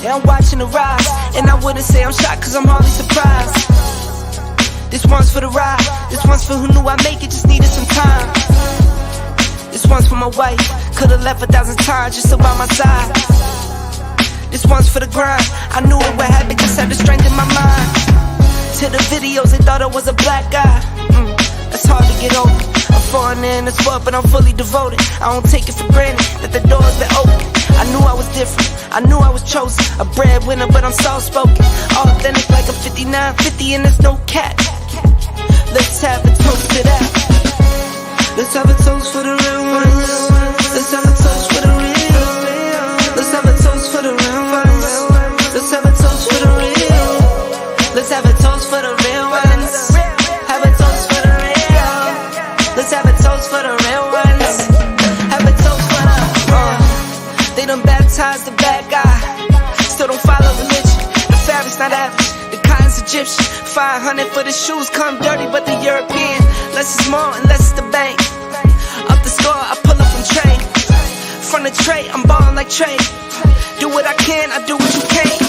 Yeah, I'm watching the rise, and I wouldn't say I'm shocked, cause I'm hardly surprised. This one's for the ride, this one's for who knew I'd make it, just needed some time. This one's for my wife, could've left 1,000 times just to by my side. This one's for the grind, I knew it would happen, just had the strength in my mind. To the videos, they thought I was a black guy. That's hard to get over. I'm foreigner in the sport, but I'm fully devoted. I don't take it for granted that the door's been open. I knew I was different, I knew I was chosen. A breadwinner, but I'm soft-spoken. Authentic like a 5950 and there's no cap. Let's have a toast to that. Let's have a toast for the real ones. Let's have a toast for the real. Let's have a toast for the real ones. Let's have a toast for the real. Let's have a toast for the real ones. Have a toast for the real. Let's have a toast for the real ones. Have a toast for the They done baptized the bad guy. Still don't follow religion. The fabric's not average. The cotton's Egyptian. 500 for the shoes, come dirty, but the European. Less is more and less is the bank. Up the score, I pull up and trade. From the tray, I'm ballin' like Trey. Do what I can, I do what you can't.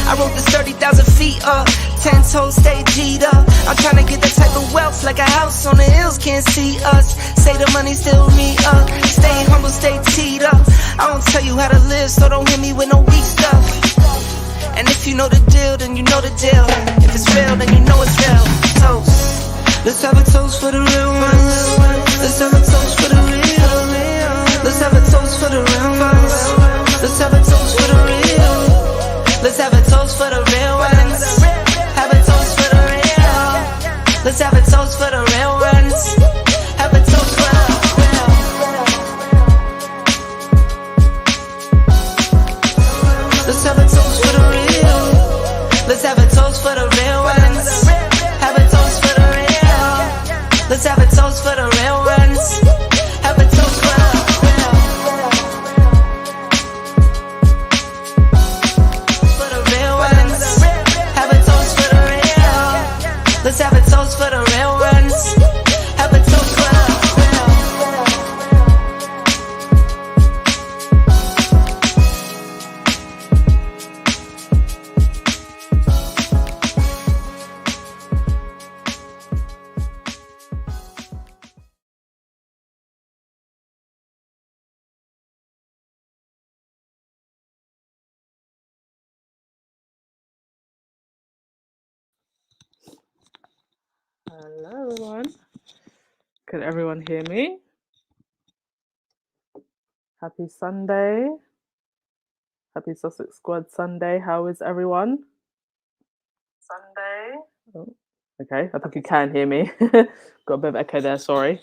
I wrote this 30,000 feet up, 10 toes stay G'd up. I'm tryna get that type of wealth, like a house on the hills, can't see us. Say the money still me up, stay humble, stay teed up. I don't tell you how to live, so don't hit me with no weak stuff. And if you know the deal, then you know the deal. If it's real, then you know it's real. Toast. Let's have a toast for the real ones. Let's have a toast for the real. Let's have a toast for the real ones. Let's have a toast for the real. Let's have a toast for the real ones. Have a toast for the real. Let's have a toast for the real ones. Have a toast for the real. Let's have a toast for the real. Let's have a toast for the real ones. Have a toast for the real. Let's have a toast for the real ones. Have a toast for the real. For the real ones. Have a toast for the real. Let's have a toast for the real ones. Have a toast for the real. Hello everyone. Can everyone hear me? Happy Sunday. Happy Sussex Squad Sunday. How is everyone? Sunday. Oh, okay, I think you can hear me. Got a bit of echo there, sorry.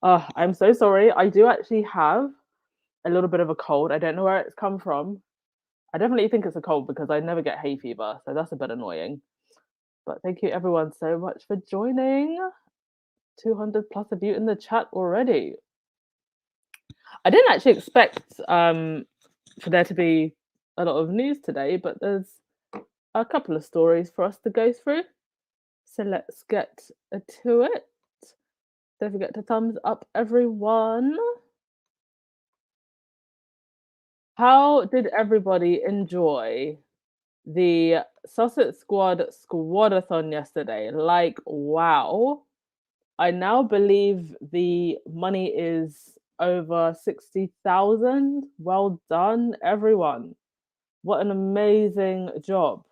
I'm so sorry. I do actually have a little bit of a cold. I don't know where it's come from. I definitely think it's a cold because I never get hay fever, so that's a bit annoying. But thank you everyone so much for joining. 200 plus of you in the chat already. I didn't actually expect for there to be a lot of news today, but there's a couple of stories for us to go through. So let's get to it. Don't forget to thumbs up, everyone. How did everybody enjoy the Sussex Squad Squadathon yesterday? Like, wow. I now believe the money is over 60,000. Well done, everyone. What an amazing job.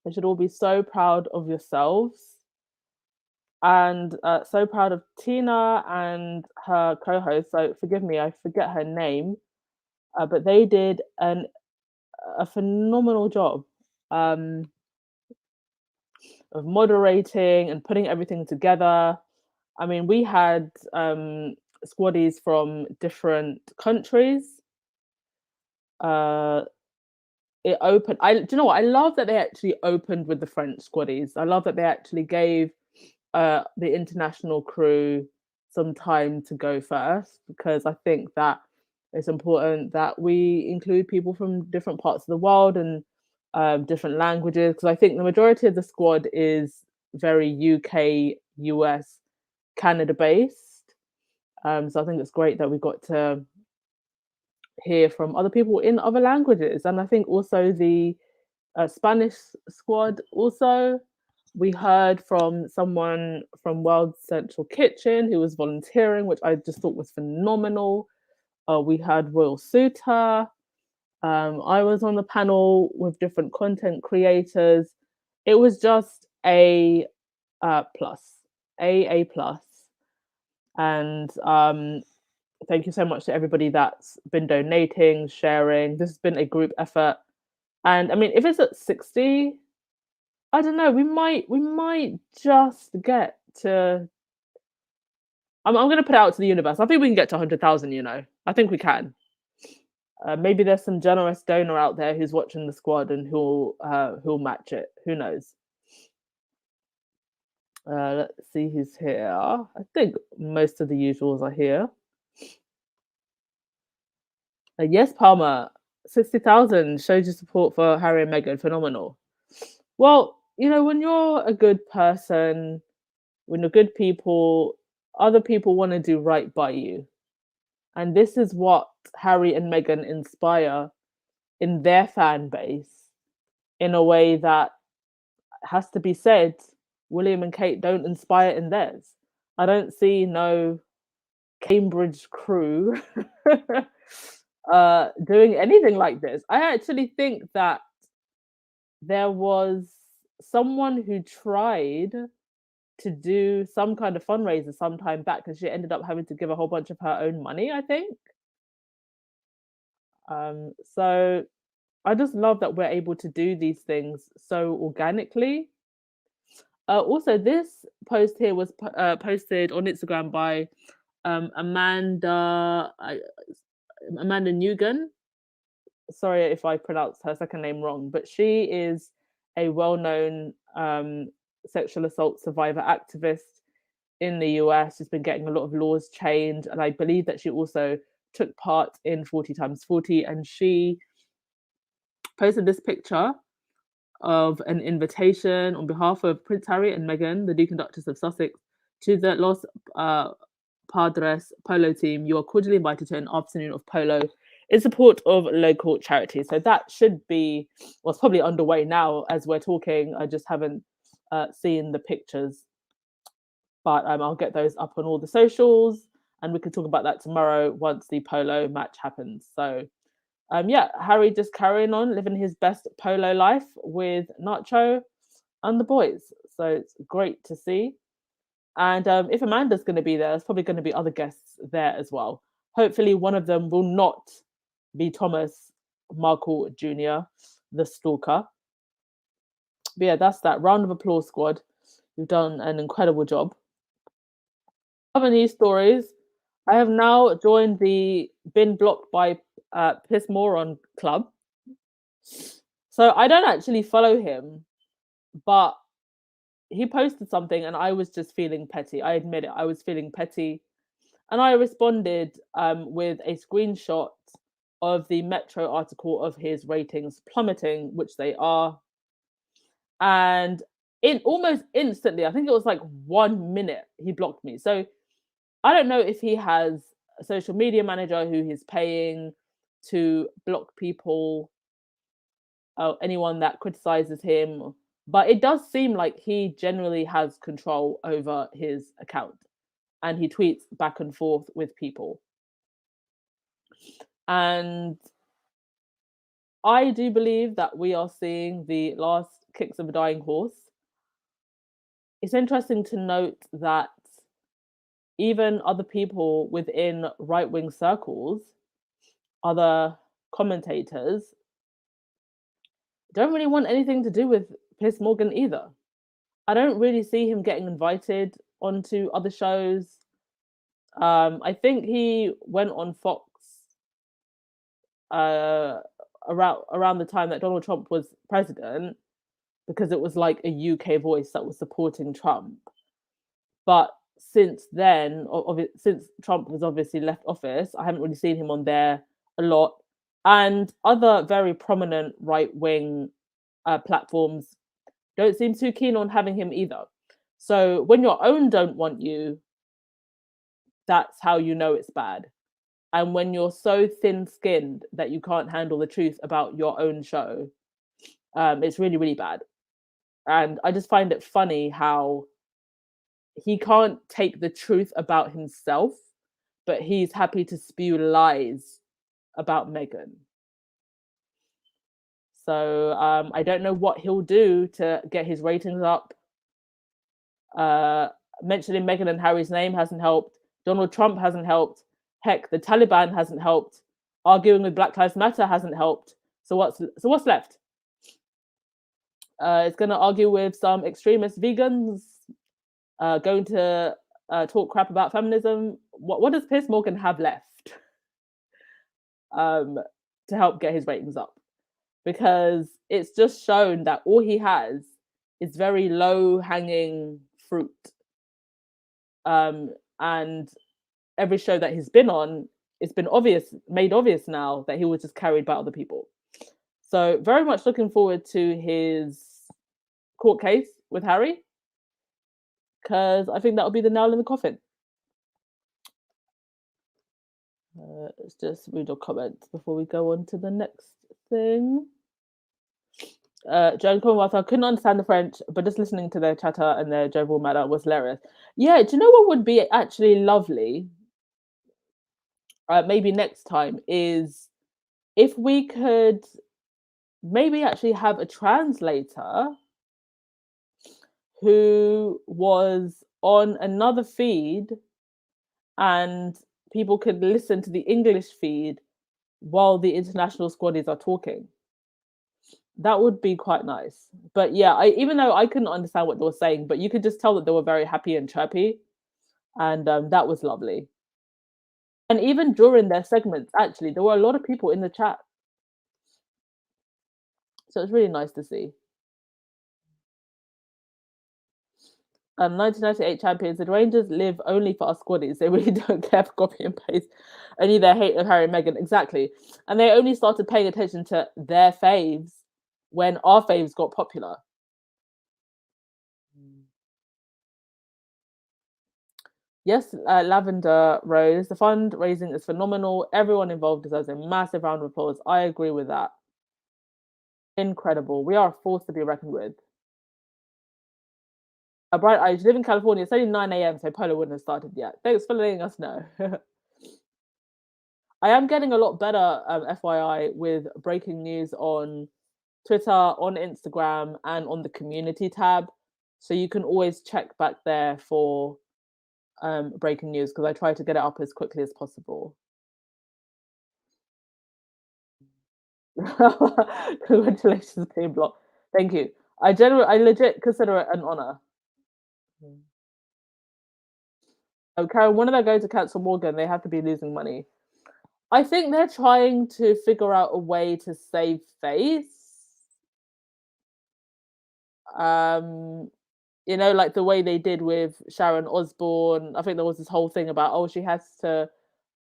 You should all be so proud of yourselves. And so proud of Tina and her co-host. So forgive me, I forget her name. But they did a phenomenal job of moderating and putting everything together. I mean, we had squaddies from different countries. It opened. Do you know what? I love that they actually opened with the French squaddies. I love that they actually gave the international crew some time to go first, because I think that it's important that we include people from different parts of the world and different languages, because I think the majority of the squad is very UK, US, Canada based. So I think it's great that we got to hear from other people in other languages. And I think also the Spanish squad also. We heard from someone from World Central Kitchen who was volunteering, which I just thought was phenomenal. We had Royal Suitor. I was on the panel with different content creators. It was just a plus, a plus. And thank you so much to everybody that's been donating, sharing. This has been a group effort. And I mean, if it's at 60, I don't know, we might just get to I'm gonna put it out to the universe. I think we can get to 100,000, you know. I think we can. Maybe there's some generous donor out there who's watching the squad and who'll match it. Who knows? Let's see who's here. I think most of the usuals are here. Yes, Palmer, 60,000 showed your support for Harry and Meghan. Phenomenal. Well, you know, when you're a good person, when you're good people, other people want to do right by you. And this is what Harry and Meghan inspire in their fan base in a way that has to be said, William and Kate don't inspire in theirs. I don't see no Cambridge crew doing anything like this. I actually think that there was someone who tried to do some kind of fundraiser some time back and she ended up having to give a whole bunch of her own money, I think. So I just love that we're able to do these things so organically. Also, this post here was posted on Instagram by Amanda Newgan. Sorry if I pronounced her second name wrong, but she is a well-known sexual assault survivor activist in the US. She's been getting a lot of laws changed, and I believe that she also took part in 40 times 40, and she posted this picture of an invitation on behalf of Prince Harry and Meghan, the Duke and Duchess of Sussex, to the Los Padres polo team. You are cordially invited to an afternoon of polo in support of local charities. So that should be, well, it's probably underway now as we're talking. I just haven't seen the pictures, but I'll get those up on all the socials, and we can talk about that tomorrow once the polo match happens. So yeah, Harry just carrying on living his best polo life with Nacho and the boys. So it's great to see. And if Amanda's going to be there, there's probably going to be other guests there as well. Hopefully, one of them will not be Thomas Markle Jr., the stalker. But yeah, that's that. Round of applause, squad. You've done an incredible job. Other news stories. I have now joined the been blocked by Piers Morgan club. So I don't actually follow him, but he posted something and I was just feeling petty. I admit it. I was feeling petty. And I responded with a screenshot of the Metro article of his ratings plummeting, which they are. And in almost instantly, I think it was like 1 minute, he blocked me. So I don't know if he has a social media manager who he's paying to block people, anyone that criticizes him. But it does seem like he generally has control over his account and he tweets back and forth with people. And I do believe that we are seeing the last kicks of a dying horse. It's interesting to note that even other people within right-wing circles, other commentators, don't really want anything to do with Piers Morgan either. I don't really see him getting invited onto other shows. I think he went on Fox around the time that Donald Trump was president because it was like a UK voice that was supporting Trump. But since then, since Trump was obviously left office, I haven't really seen him on there a lot. And other very prominent right-wing platforms don't seem too keen on having him either. So when your own don't want you, that's how you know it's bad. And when you're so thin-skinned that you can't handle the truth about your own show, it's really, really bad. And I just find it funny how he can't take the truth about himself, but he's happy to spew lies about Meghan. So I don't know what he'll do to get his ratings up. Mentioning Meghan and Harry's name hasn't helped. Donald Trump hasn't helped. Heck, the Taliban hasn't helped. Arguing with Black Lives Matter hasn't helped. So what's left? It's going to argue with some extremist vegans. Going to talk crap about feminism. What does Piers Morgan have left to help get his ratings up? Because it's just shown that all he has is very low-hanging fruit. And every show that he's been on, it's been made obvious now that he was just carried by other people. So very much looking forward to his court case with Harry, because I think that'll be the nail in the coffin. Let's just read your comments before we go on to the next thing. Joan Commonwealth, I couldn't understand the French, but just listening to their chatter and their jovial manner was hilarious. Yeah, do you know what would be actually lovely? Maybe next time is if we could maybe actually have a translator who was on another feed and people could listen to the English feed while the international squaddies are talking. That would be quite nice. But yeah, even though I couldn't understand what they were saying, but you could just tell that they were very happy and chirpy. And that was lovely. And even during their segments, actually, there were a lot of people in the chat. So it's really nice to see. 1998 champions. The Rangers live only for us squaddies. They really don't care for copy and paste. Only their hate of Harry and Meghan. Exactly. And they only started paying attention to their faves when our faves got popular. Yes, Lavender Rose. The fundraising is phenomenal. Everyone involved deserves a massive round of applause. I agree with that. Incredible. We are a force to be reckoned with. Bright eyes, you live in California. It's only 9 a.m., so polo wouldn't have started yet. Thanks for letting us know. I am getting a lot better, FYI, with breaking news on Twitter, on Instagram, and on the community tab. So you can always check back there for breaking news, because I try to get it up as quickly as possible. Congratulations, being blocked. Thank you. I legit consider it an honor. Oh, Karen, when are they going to cancel Morgan? They have to be losing money. I think they're trying to figure out a way to save face. You know, like the way they did with Sharon Osbourne. I think there was this whole thing about, oh, she has to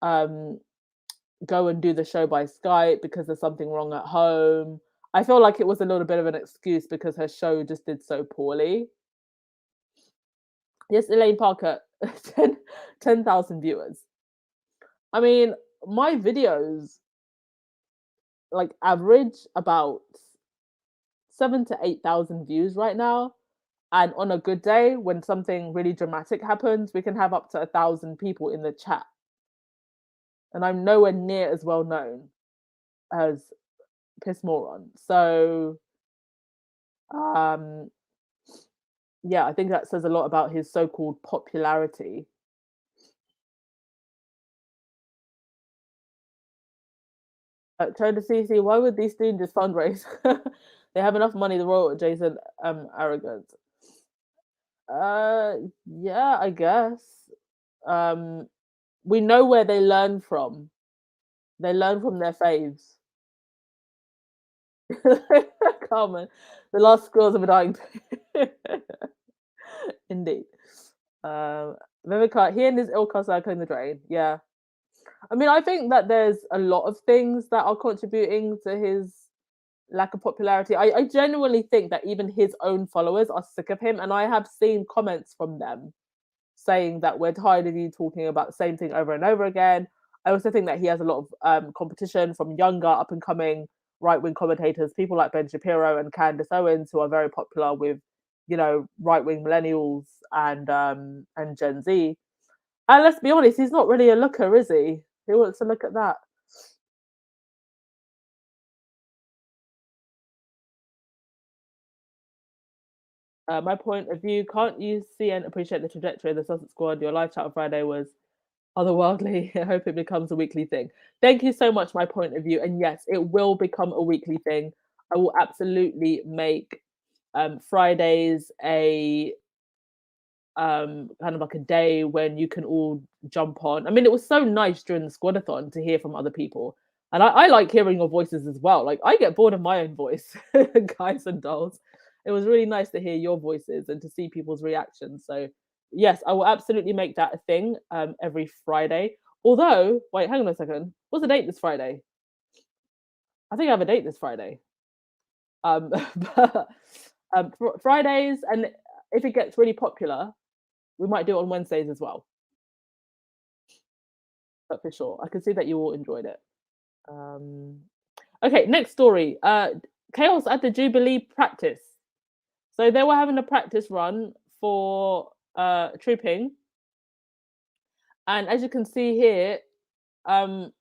go and do the show by Skype because there's something wrong at home. I feel like it was a little bit of an excuse because her show just did so poorly. Yes, Elaine Parker, 10,000 viewers. I mean, my videos like average about 7,000 to 8,000 views right now. And on a good day, when something really dramatic happens, we can have up to 1,000 people in the chat. And I'm nowhere near as well known as Piers Morgan. So, yeah, I think that says a lot about his so-called popularity. Trying to see, why would these students just fundraise? They have enough money, the royal adjacent arrogant. Yeah, I guess. We know where they learn from. They learn from their faves. Carmen, the last scrolls of a dying. Indeed. Vivica, he and his ilk are circling the drain. Yeah. I mean, I think that there's a lot of things that are contributing to his lack of popularity. I genuinely think that even his own followers are sick of him. And I have seen comments from them saying that we're tired of you talking about the same thing over and over again. I also think that he has a lot of competition from younger, up and coming right-wing commentators, people like Ben Shapiro and Candace Owens, who are very popular with, right-wing millennials and Gen Z. And let's be honest, he's not really a looker, is he? Who wants to look at that? My point of view, can't you see and appreciate the trajectory of the Sussex squad? Your live chat on Friday was otherworldly. I hope it becomes a weekly thing. Thank you so much, my point of view. And yes, it will become a weekly thing. I will absolutely make Fridays a kind of like a day when you can all jump on. I mean, it was so nice during the squadathon to hear from other people. And I like hearing your voices as well. Like, I get bored of my own voice, guys and dolls. It was really nice to hear your voices and to see people's reactions. So, yes, I will absolutely make that a thing every Friday. Although, wait, hang on a second. What's the date this Friday? I think I have a date this Friday. But, Fridays, and if it gets really popular, we might do it on Wednesdays as well. But for sure, I can see that you all enjoyed it. Okay, next story. Chaos at the Jubilee practice. So they were having a practice run for trooping, and as you can see here, part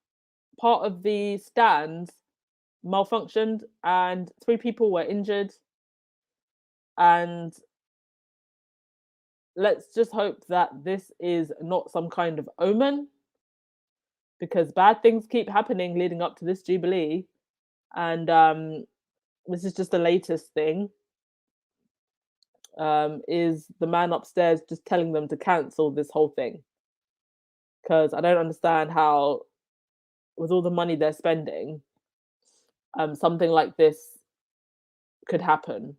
of the stands malfunctioned, and 3 people were injured. And let's just hope that this is not some kind of omen, because bad things keep happening leading up to this Jubilee. And this is just the latest thing. Is the man upstairs just telling them to cancel this whole thing? Because I don't understand how, with all the money they're spending, something like this could happen.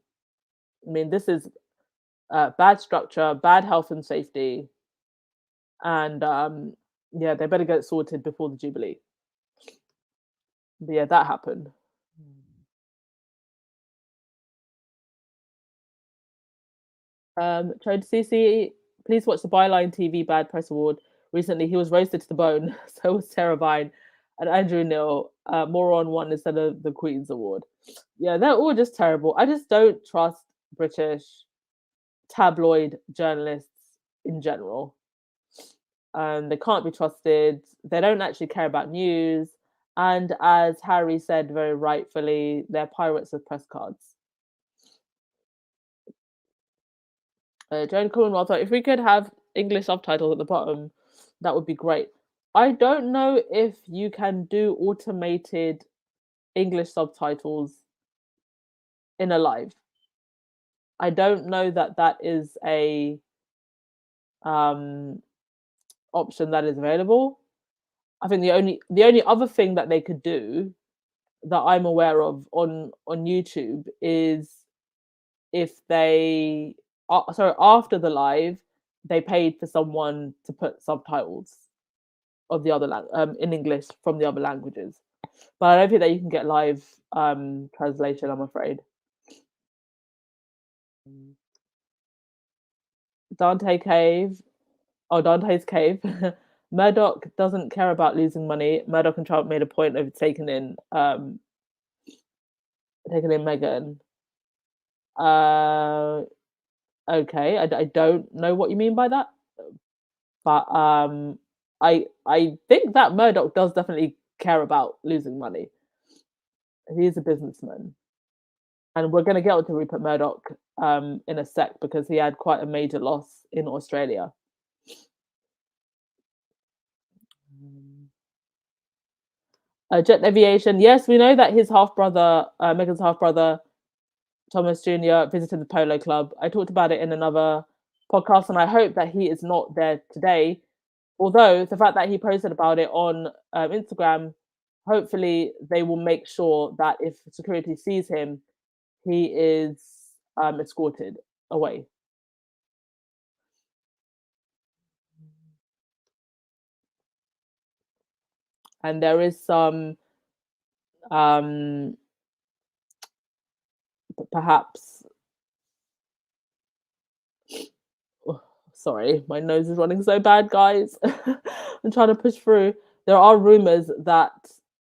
I mean, this is bad structure, bad health and safety, and yeah, they better get it sorted before the Jubilee. But yeah, that happened. Trade CC, please watch the Byline TV Bad Press Award. Recently, he was roasted to the bone. So was Sarah Vine and Andrew Neil. Moron won instead of the Queen's Award. Yeah, they're all just terrible. I just don't trust British tabloid journalists in general. They can't be trusted. They don't actually care about news. And as Harry said very rightfully, they're pirates of press cards. Joan Cornwell thought if we could have English subtitles at the bottom, that would be great. I don't know if you can do automated English subtitles in a live. I don't know that that is a option that is available. I think the only other thing that they could do that I'm aware of on YouTube is if they after the live they paid for someone to put subtitles of the other in English from the other languages. But I don't think that you can get live translation, I'm afraid. Dante's Cave. Murdoch doesn't care about losing money. Murdoch and Trump made a point of taking in Meghan. Okay, I don't know what you mean by that, but I think that Murdoch does definitely care about losing money. He is a businessman, and we're going to get onto Rupert Murdoch in a sec because he had quite a major loss in Australia. Jet Aviation, yes, we know that his half brother, Meghan's half brother, Thomas Jr., visited the Polo Club. I talked about it in another podcast, and I hope that he is not there today. Although the fact that he posted about it on Instagram, hopefully they will make sure that if security sees him, he is escorted away. And there is some perhaps sorry, my nose is running so bad, guys. I'm trying to push through. there are rumors that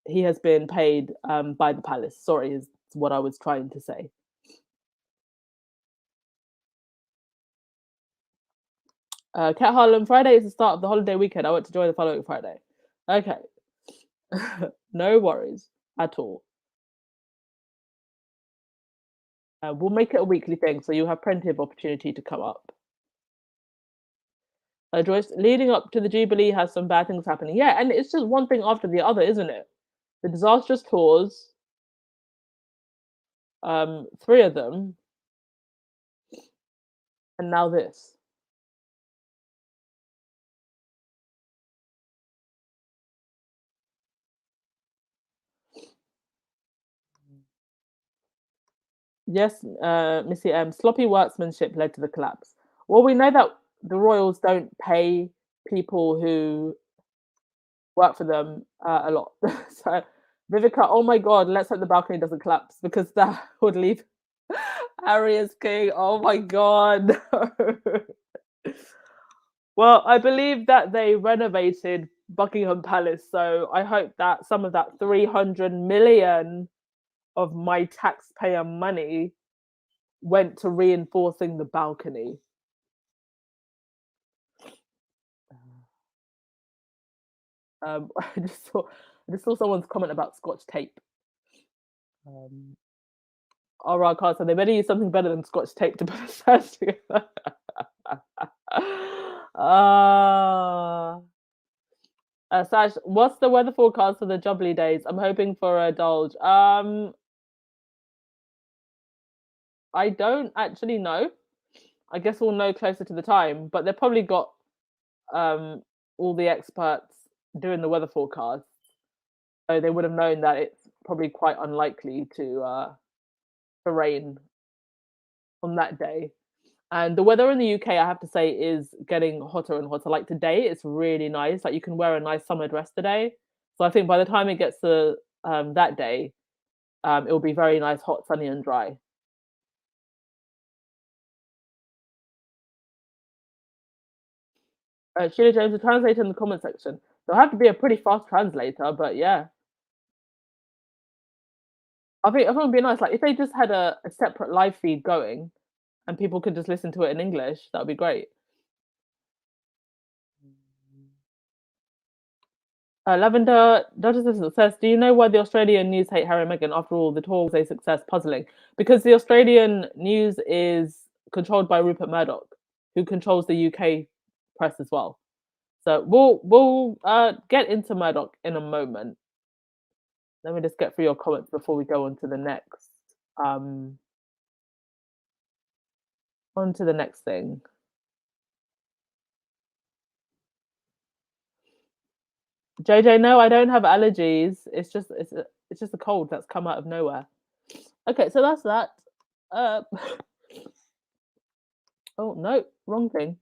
he has been paid by the palace. Sorry, is what I was trying to say. Cat Harlem, Friday is the start of the holiday weekend. I want to join the following Friday. Okay. No worries at all. We'll make it a weekly thing, so you'll have plenty of opportunity to come up. Joyce, leading up to the Jubilee has some bad things happening. Yeah, and it's just one thing after the other, isn't it? The disastrous tours, three of them, and now this. Yes, Missy M. Sloppy workmanship led to the collapse. Well, we know that the royals don't pay people who work for them a lot. So, Vivica, oh my God, let's hope the balcony doesn't collapse because that would leave Harry as king. Oh my God. Well, I believe that they renovated Buckingham Palace, so I hope that some of that 300 million of my taxpayer money went to reinforcing the balcony. I just saw someone's comment about Scotch tape. All right, Carl, so they better use something better than Scotch tape to put a search together. Sash, what's the weather forecast for the Jubilee days? I'm hoping for a Dulge. I don't actually know. I guess we'll know closer to the time, but they've probably got all the experts doing the weather forecast, so they would have known that it's probably quite unlikely to rain on that day. And the weather in the UK, I have to say, is getting hotter and hotter. Like today, it's really nice. Like you can wear a nice summer dress today. So I think by the time it gets to that day, it will be very nice, hot, sunny, and dry. Sheila James, the translator in the comment section. They'll have to be a pretty fast translator, but yeah. I think it would be nice. Like if they just had a separate live feed going and people could just listen to it in English, that would be great. Lavender Duchess says, do you know why the Australian news hate Harry and Meghan? After all, the tour was a success. Puzzling. Because the Australian news is controlled by Rupert Murdoch, who controls the UK press as well. So we'll get into Murdoch in a moment. Let me just get through your comments before we go on to the next thing. JJ, no, I don't have allergies. It's just a cold that's come out of nowhere. Okay, so that's that. Oh no, wrong thing.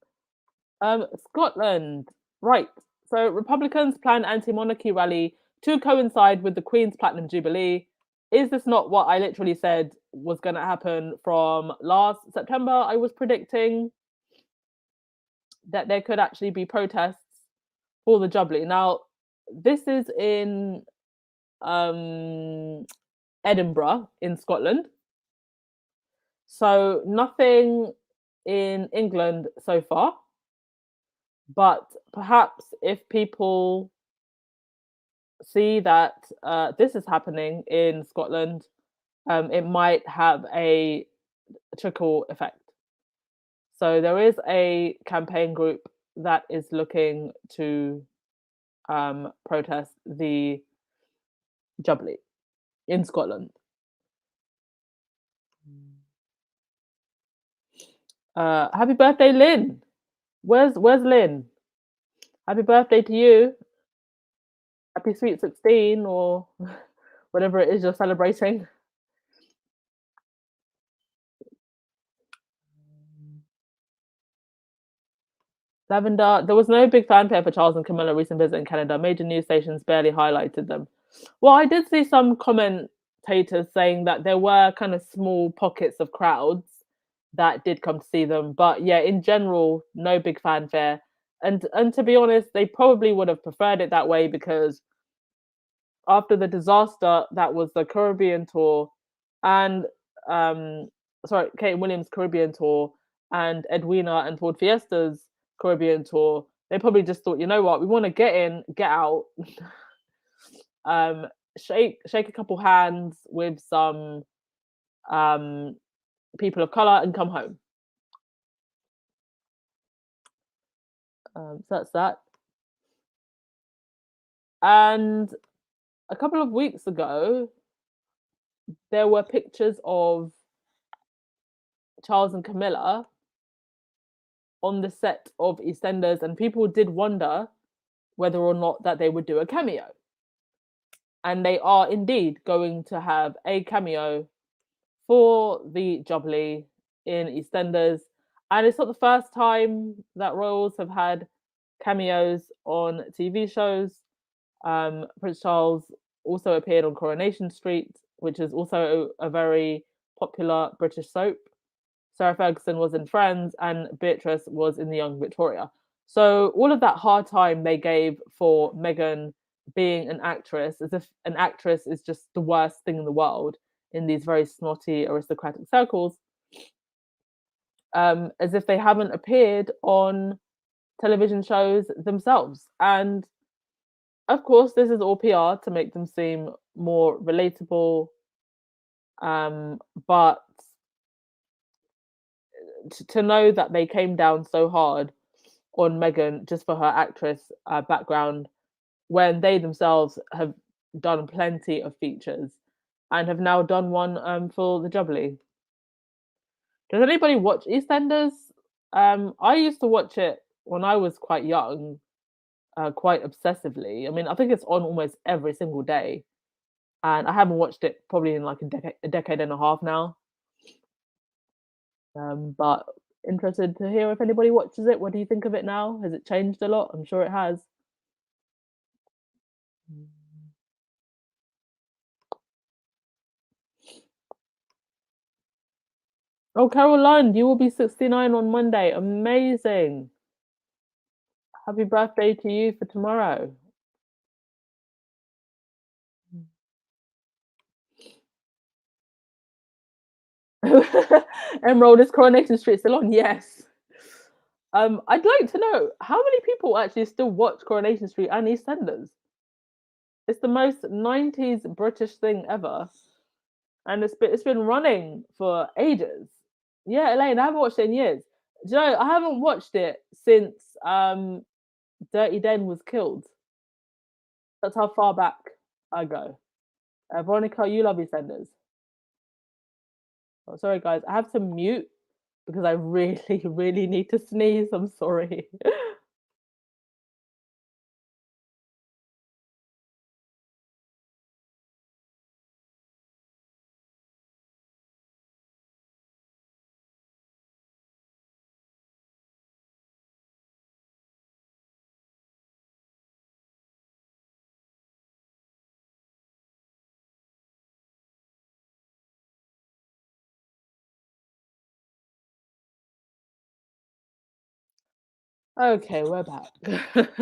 Scotland, right? So Republicans plan anti-monarchy rally to coincide with the Queen's Platinum Jubilee. Is this not what I literally said was going to happen from last September? I was predicting that there could actually be protests for the Jubilee. Now, this is in Edinburgh in Scotland. So nothing in England so far. But perhaps if people see that this is happening in Scotland, it might have a trickle effect. So there is a campaign group that is looking to protest the Jubilee in Scotland. Happy birthday, Lynn. Where's Lynn? Happy birthday to you. Happy sweet 16 or whatever it is you're celebrating. Lavender, there was no big fanfare for Charles and Camilla recent visit in Canada. Major news stations barely highlighted them. Well, I did see some commentators saying that there were kind of small pockets of crowds that did come to see them. But yeah, in general, no big fanfare. And to be honest, they probably would have preferred it that way because after the disaster that was the Caribbean tour and um Kate Williams Caribbean tour and Edwina and Ford Fiesta's Caribbean tour, they probably just thought, you know what, we want to get in, get out, um, shake a couple hands with some um people of color and come home. So that's that. And a couple of weeks ago, there were pictures of Charles and Camilla on the set of EastEnders, and people did wonder whether or not that they would do a cameo. And they are indeed going to have a cameo for the Jubilee in EastEnders. And it's not the first time that royals have had cameos on TV shows. Prince Charles also appeared on Coronation Street, which is also a very popular British soap. Sarah Ferguson was in Friends, and Beatrice was in The Young Victoria. So all of that hard time they gave for Meghan being an actress, as if an actress is just the worst thing in the world in these very snotty aristocratic circles, as if they haven't appeared on television shows themselves. And of course, this is all PR to make them seem more relatable. But to know that they came down so hard on Meghan just for her actress background, when they themselves have done plenty of features and have now done one for the Jubilee. Does anybody watch EastEnders? I used to watch it when I was quite young, quite obsessively. I mean, I think it's on almost every single day, and I haven't watched it probably in like a decade and a half now. But interested to hear if anybody watches it. What do you think of it now? Has it changed a lot? I'm sure it has. Oh, Caroline, you will be 69 on Monday. Amazing. Happy birthday to you for tomorrow. Emerald, is Coronation Street still on? Yes. I'd like to know how many people actually still watch Coronation Street and EastEnders. It's the most 90s British thing ever. And it's been running for ages. Yeah, Elaine, I haven't watched it in years. Do you know, I haven't watched it since Dirty Den was killed. That's how far back I go. Veronica, you love EastEnders. Oh, sorry, guys. I have to mute because I really, really need to sneeze. I'm sorry. Okay, we're back.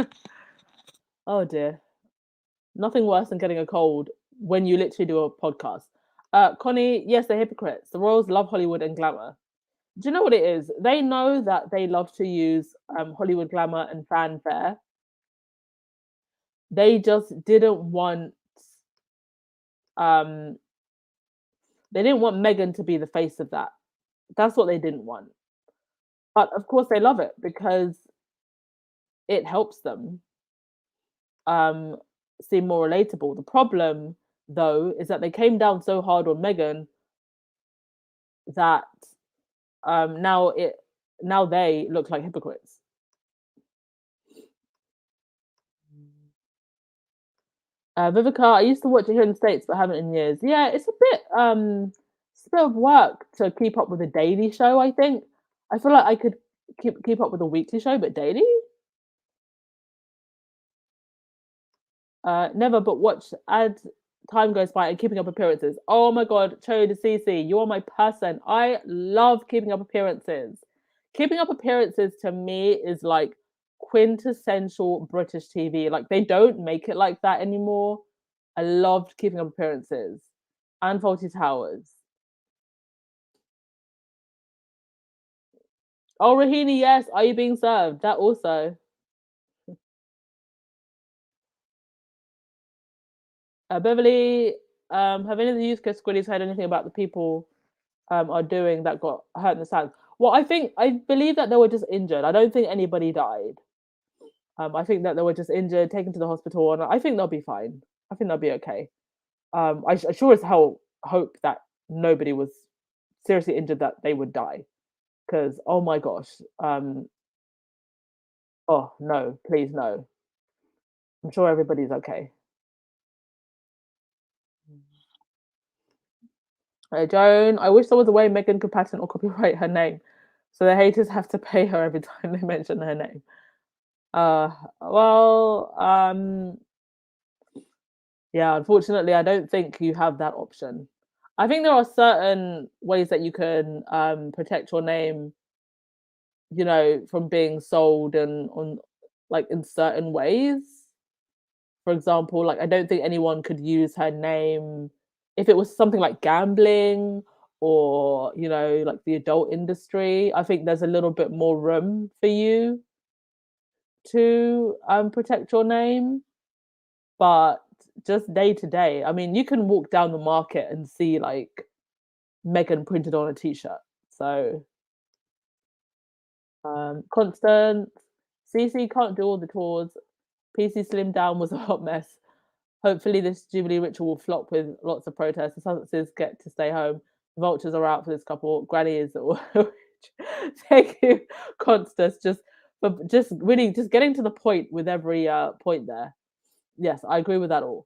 Oh dear. Nothing worse than getting a cold when you literally do a podcast. Connie, yes, they're hypocrites. The royals love Hollywood and glamour. Do you know what it is? They know that they love to use Hollywood glamour and fanfare. They just didn't want um they didn't want Meghan to be the face of that. That's what they didn't want. But of course they love it because it helps them um seem more relatable. The problem though is that they came down so hard on Meghan that now they look like hypocrites. Vivica, I used to watch it here in the States, but haven't in years. Yeah, it's a bit of work to keep up with a daily show, I think. I feel like I could keep up with a weekly show, but daily? Never, but watch as time goes by and keeping up appearances. Oh my god, Chode Cece, you are my person. I love keeping up appearances. Keeping up appearances to me is like quintessential British TV. Like they don't make it like that anymore. I loved Keeping Up Appearances and Faulty Towers. Oh, Rahini, yes. Are You Being Served? That also. Beverly, have any of the youth squiddies heard anything about the people are doing that got hurt in the sands? Well, I believe that they were just injured. I don't think anybody died. I think that they were just injured, taken to the hospital, and I think they'll be fine. I think they'll be okay. I sure as hell hope that nobody was seriously injured that they would die. Because oh my gosh, oh no, please no. I'm sure everybody's okay. Joan, I wish there was a way Megan could patent or copyright her name, so the haters have to pay her every time they mention her name. Well, yeah, unfortunately, I don't think you have that option. I think there are certain ways that you can protect your name, you know, from being sold and on like in certain ways. For example, like I don't think anyone could use her name if it was something like gambling or, you know, like the adult industry. I think there's a little bit more room for you to protect your name. But just day to day, I mean, you can walk down the market and see like Megan printed on a t-shirt. So Constant, CC can't do all the tours. PC slim down was a hot mess. Hopefully this Jubilee ritual will flop with lots of protests. The Sussexes get to stay home. The vultures are out for this couple. Granny is thank you, Constance. Just really just getting to the point with every point there. Yes, I agree with that all.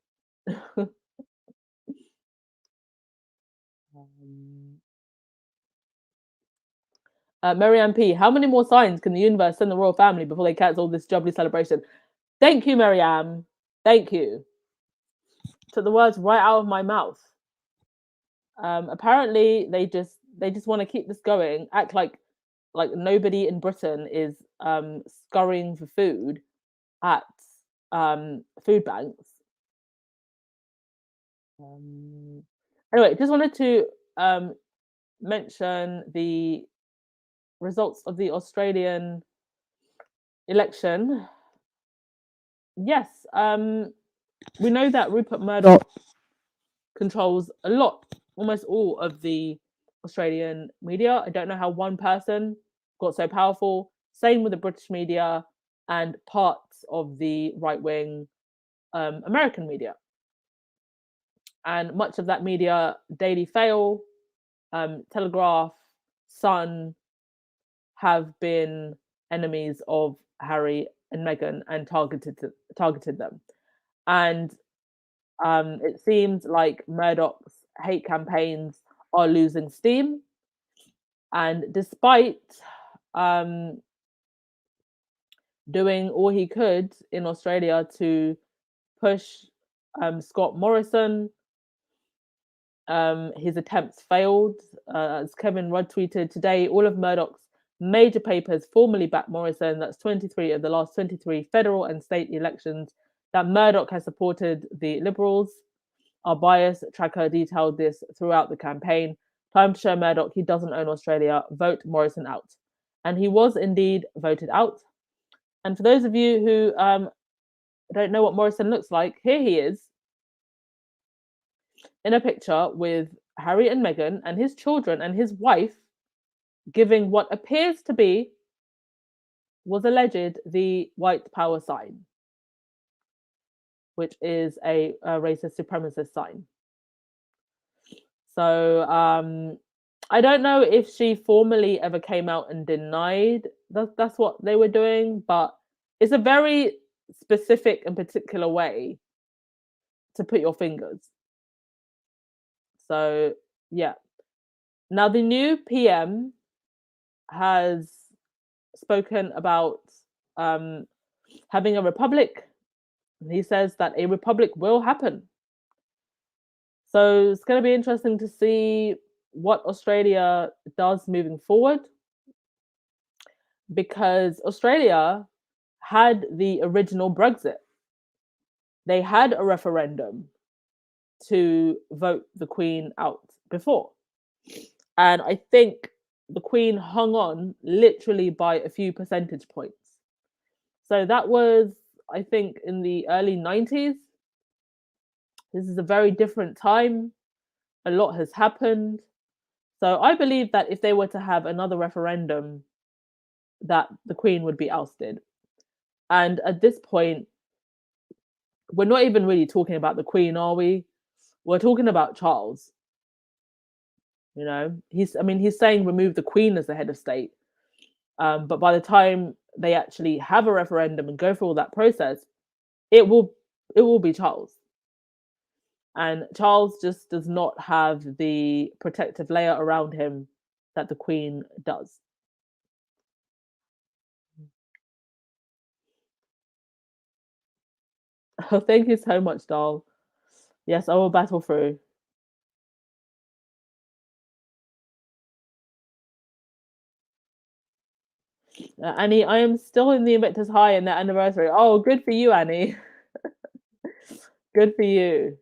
Marianne P, how many more signs can the universe send the royal family before they cancel this Jubilee celebration? Thank you, Marianne. Thank you. Took the words right out of my mouth. Apparently, they just want to keep this going. Act like nobody in Britain is scurrying for food at food banks. Anyway, just wanted to mention the results of the Australian election. Yes, we know that Rupert Murdoch controls a lot, almost all of the Australian media. I don't know how one person got so powerful. Same with the British media and parts of the right-wing American media. And much of that media, Daily Fail, Telegraph, Sun, have been enemies of Harry and Meghan and targeted them. And it seems like Murdoch's hate campaigns are losing steam. And despite doing all he could in Australia to push Scott Morrison, his attempts failed. As Kevin Rudd tweeted today, all of Murdoch's major papers formally back Morrison. That's 23 of the last 23 federal and state elections that Murdoch has supported the Liberals. Our bias tracker detailed this throughout the campaign. Time to show Murdoch he doesn't own Australia. Vote Morrison out. And he was indeed voted out. And for those of you who don't know what Morrison looks like, here he is in a picture with Harry and Meghan and his children and his wife giving what appears to be, was alleged, the white power sign, which is a racist supremacist sign. So I don't know if she formally ever came out and denied that's what they were doing, but it's a very specific and particular way to put your fingers. So yeah. Now the new PM has spoken about having a republic. He says that a republic will happen. So it's going to be interesting to see what Australia does moving forward, because Australia had the original Brexit. They had a referendum to vote the Queen out before. And I think the Queen hung on literally by a few percentage points. So that was, I think, in the early 90s. This is a very different time. A lot has happened. So I believe that if they were to have another referendum, that the Queen would be ousted. And at this point, we're not even really talking about the Queen, are we? We're talking about Charles. You know, he's saying remove the Queen as the head of state. But by the time they actually have a referendum and go through all that process, it will be Charles. And Charles just does not have the protective layer around him that the Queen does. Oh, thank you so much, doll. Yes, I will battle through. Annie, I am still in the Invictus High in their anniversary. Oh, good for you, Annie. Good for you.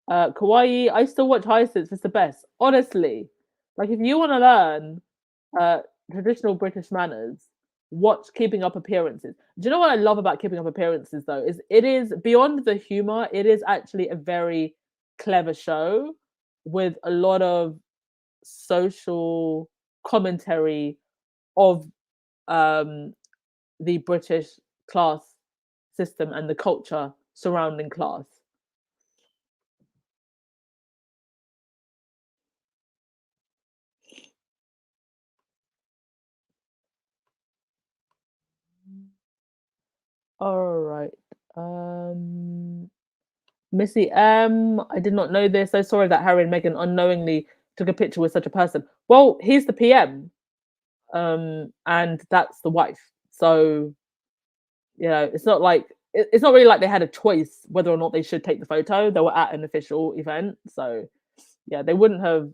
Kawaii, I still watch Hyacinth. It's the best. Honestly, like if you want to learn uh, traditional British manners, watch Keeping Up Appearances. Do you know what I love about Keeping Up Appearances though? Is it is beyond the humor, it is actually a very clever show with a lot of social commentary of um, the British class system and the culture surrounding class. All right. Um, Missy M, I did not know this. So sorry that Harry and Meghan unknowingly took a picture with such a person. Well, he's the PM, and that's the wife. So, it's not like it's not really like they had a choice whether or not they should take the photo. They were at an official event, so yeah, they wouldn't have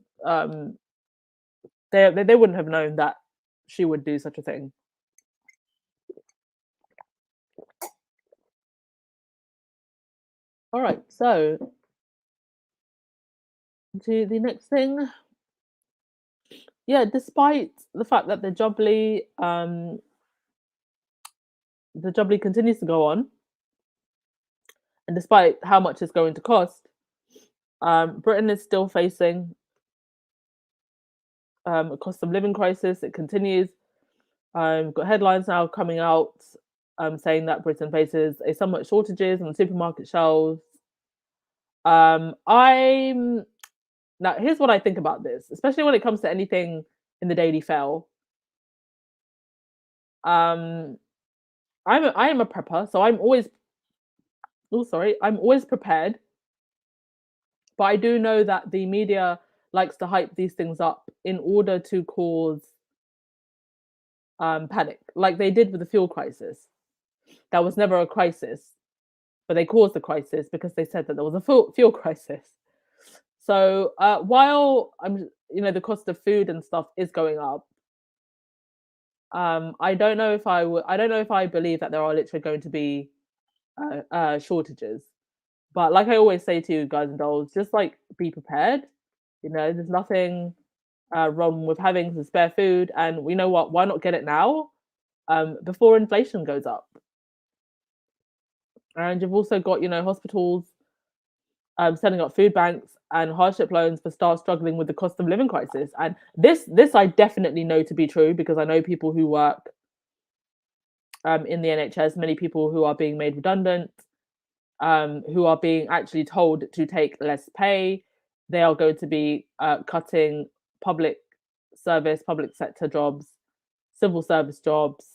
they wouldn't have known that she would do such a thing. All right, so to the next thing. Yeah, despite the fact that the Jubilee continues to go on, and despite how much it's going to cost, Britain is still facing a cost of living crisis. It continues. Got headlines now coming out saying that Britain faces a somewhat shortages on supermarket shelves. I'm Now here's what I think about this, especially when it comes to anything in the Daily Fail. Um, I am a prepper, so I'm always prepared. But I do know that the media likes to hype these things up in order to cause panic, like they did with the fuel crisis. That was never a crisis, but they caused a crisis because they said that there was a fuel crisis. So while the cost of food and stuff is going up, I don't know if I don't know if I believe that there are literally going to be shortages. But like I always say to you guys and dolls, just like be prepared. There's nothing wrong with having some spare food, and we know what? Why not get it now, before inflation goes up? And you've also got hospitals setting up food banks and hardship loans for staff struggling with the cost of living crisis. And this I definitely know to be true because I know people who work in the NHS, many people who are being made redundant, who are being actually told to take less pay. They are going to be cutting public service, public sector jobs, civil service jobs.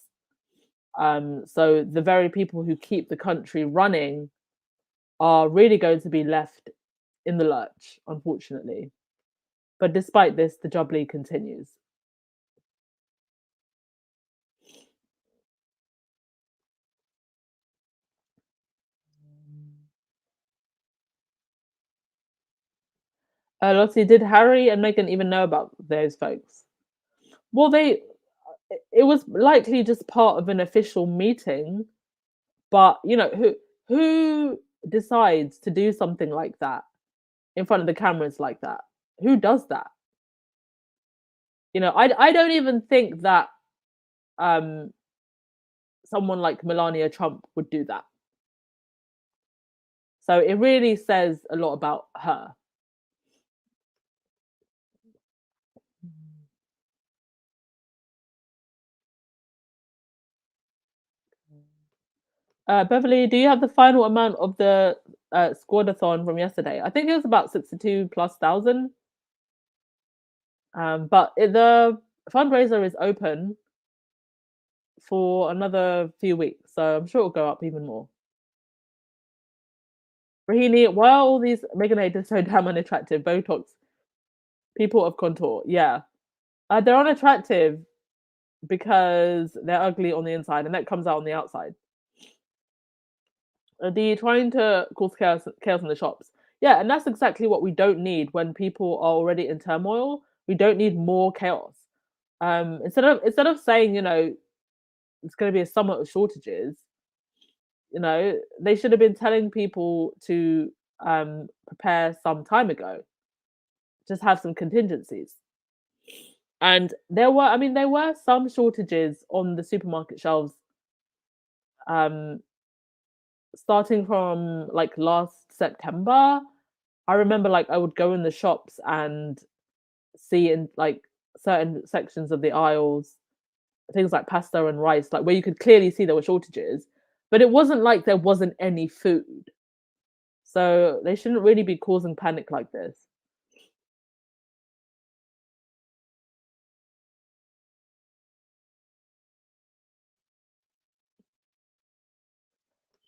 So the very people who keep the country running are really going to be left in the lurch, unfortunately. But despite this, the Jubilee continues. Lottie, did Harry and Meghan even know about those folks? Well, it was likely just part of an official meeting, but who decides to do something like that in front of the cameras like that? Who does that? I don't even think that um someone like Melania Trump would do that. So it really says a lot about her. Beverly, do you have the final amount of the squadathon from yesterday? I think it was about 62 plus thousand. But the fundraiser is open for another few weeks, so I'm sure it'll go up even more. Rahini, why are all these Meghan haters so damn unattractive? Botox, people of contour, yeah. They're unattractive because they're ugly on the inside, and that comes out on the outside. The trying to cause chaos in the shops. Yeah, and that's exactly what we don't need when people are already in turmoil. We don't need more chaos. Instead of saying, it's going to be a summer of shortages, they should have been telling people to prepare some time ago. Just have some contingencies. And there were some shortages on the supermarket shelves, um, starting from like last September. I remember like I would go in the shops and see in like certain sections of the aisles things like pasta and rice, like where you could clearly see there were shortages, but it wasn't like there wasn't any food. So they shouldn't really be causing panic like this.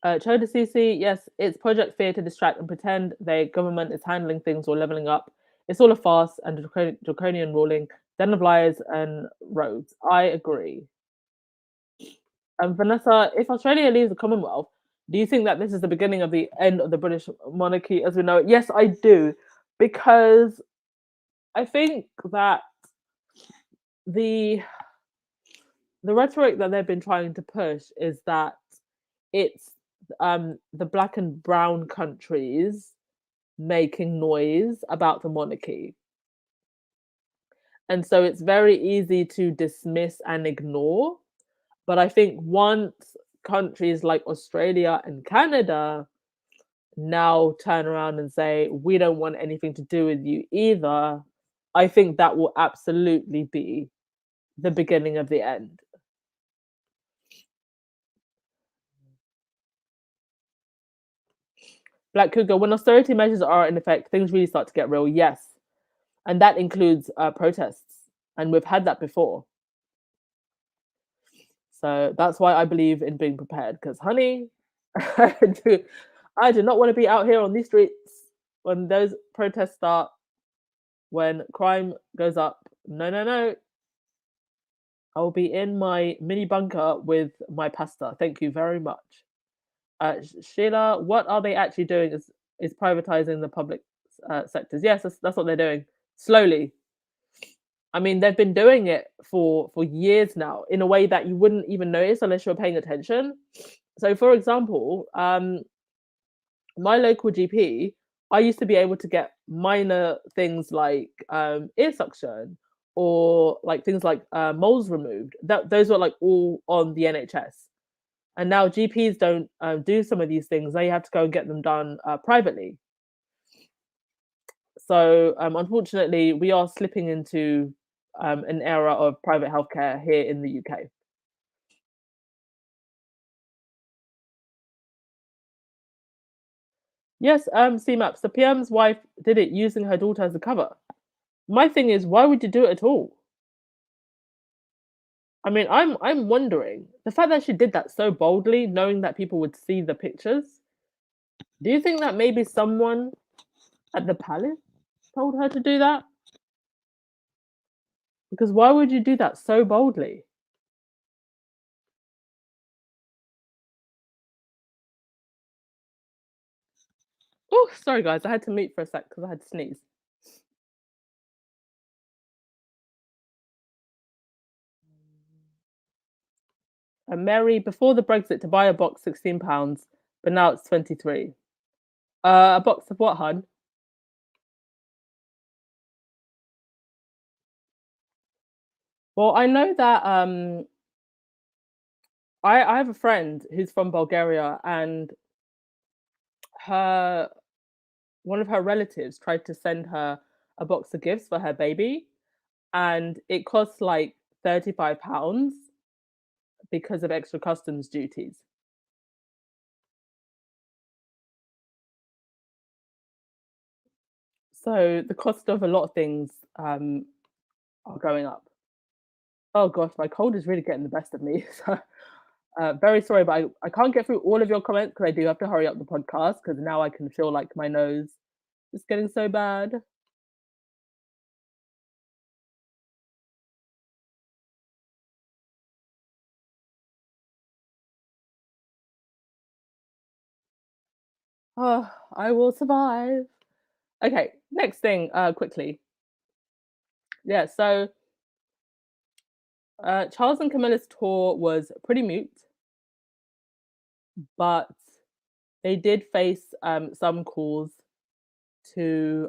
Choda CC, yes, it's Project Fear to distract and pretend the government is handling things or leveling up. It's all a farce and a draconian ruling, den of liars and rogues. I agree. Vanessa, if Australia leaves the Commonwealth, do you think that this is the beginning of the end of the British monarchy as we know it? Yes, I do, because I think that the the rhetoric that they've been trying to push is that it's the black and brown countries making noise about the monarchy. And so it's very easy to dismiss and ignore. But I think once countries like Australia and Canada now turn around and say, we don't want anything to do with you either, I think that will absolutely be the beginning of the end. Black Cougar, when austerity measures are in effect, things really start to get real. Yes. And that includes protests. And we've had that before. So that's why I believe in being prepared. Because, honey, I do not want to be out here on these streets when those protests start, when crime goes up. No, no, no. I'll be in my mini bunker with my pasta. Thank you very much. Sheila, what are they actually doing? Is privatizing the public sectors? Yes, that's what they're doing slowly. I mean, they've been doing it for years now in a way that you wouldn't even notice unless you're paying attention. So, for example, my local GP, I used to be able to get minor things like ear suction or like things like moles removed. That those were like all on the NHS, and now GPs don't do some of these things. They have to go and get them done privately. So unfortunately, we are slipping into an era of private healthcare here in the UK. Yes, CMAPS. The PM's wife did it using her daughter as a cover. My thing is, why would you do it at all? I mean, I'm wondering the fact that she did that so boldly, knowing that people would see the pictures. Do you think that maybe someone at the palace told her to do that? Because why would you do that so boldly? Oh, sorry guys, I had to mute for a sec because I had to sneeze. And Mary, before the Brexit, to buy a box £16, but now it's 23. A box of what, hun? Well, I know that I have a friend who's from Bulgaria, and her one of her relatives tried to send her a box of gifts for her baby, and it costs like £35 because of extra customs duties. So the cost of a lot of things are going up. Oh gosh, my cold is really getting the best of me. So very sorry, but I can't get through all of your comments because I do have to hurry up the podcast because now I can feel like my nose is getting so bad. Oh, I will survive. Okay, next thing, quickly. Yeah, so Charles and Camilla's tour was pretty mute, but they did face some calls to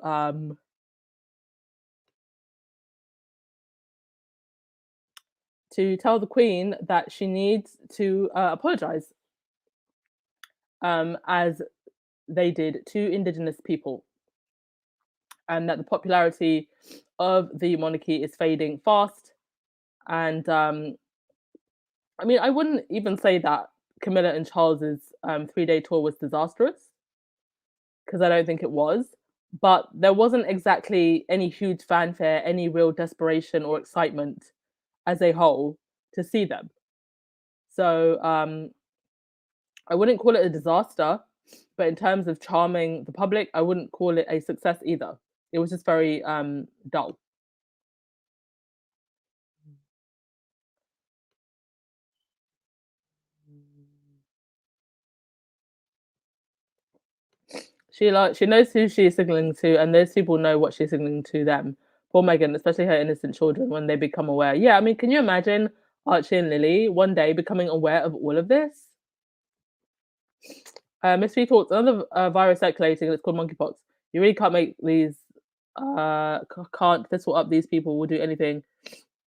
tell the Queen that she needs to apologize, as they did to Indigenous people, and that the popularity of the monarchy is fading fast. And I mean, I wouldn't even say that Camilla and Charles's 3-day tour was disastrous because I don't think it was. But there wasn't exactly any huge fanfare, any real desperation or excitement as a whole to see them. So I wouldn't call it a disaster, but in terms of charming the public, I wouldn't call it a success either. It was just very dull. She knows who she's signaling to, and those people know what she's signaling to them. Poor Megan, especially her innocent children, when they become aware. Yeah, I mean, can you imagine Archie and Lily one day becoming aware of all of this? Mystery thoughts. Another virus circulating, and it's called monkeypox. You really can't make these. Can't thistle up these people. Will do anything.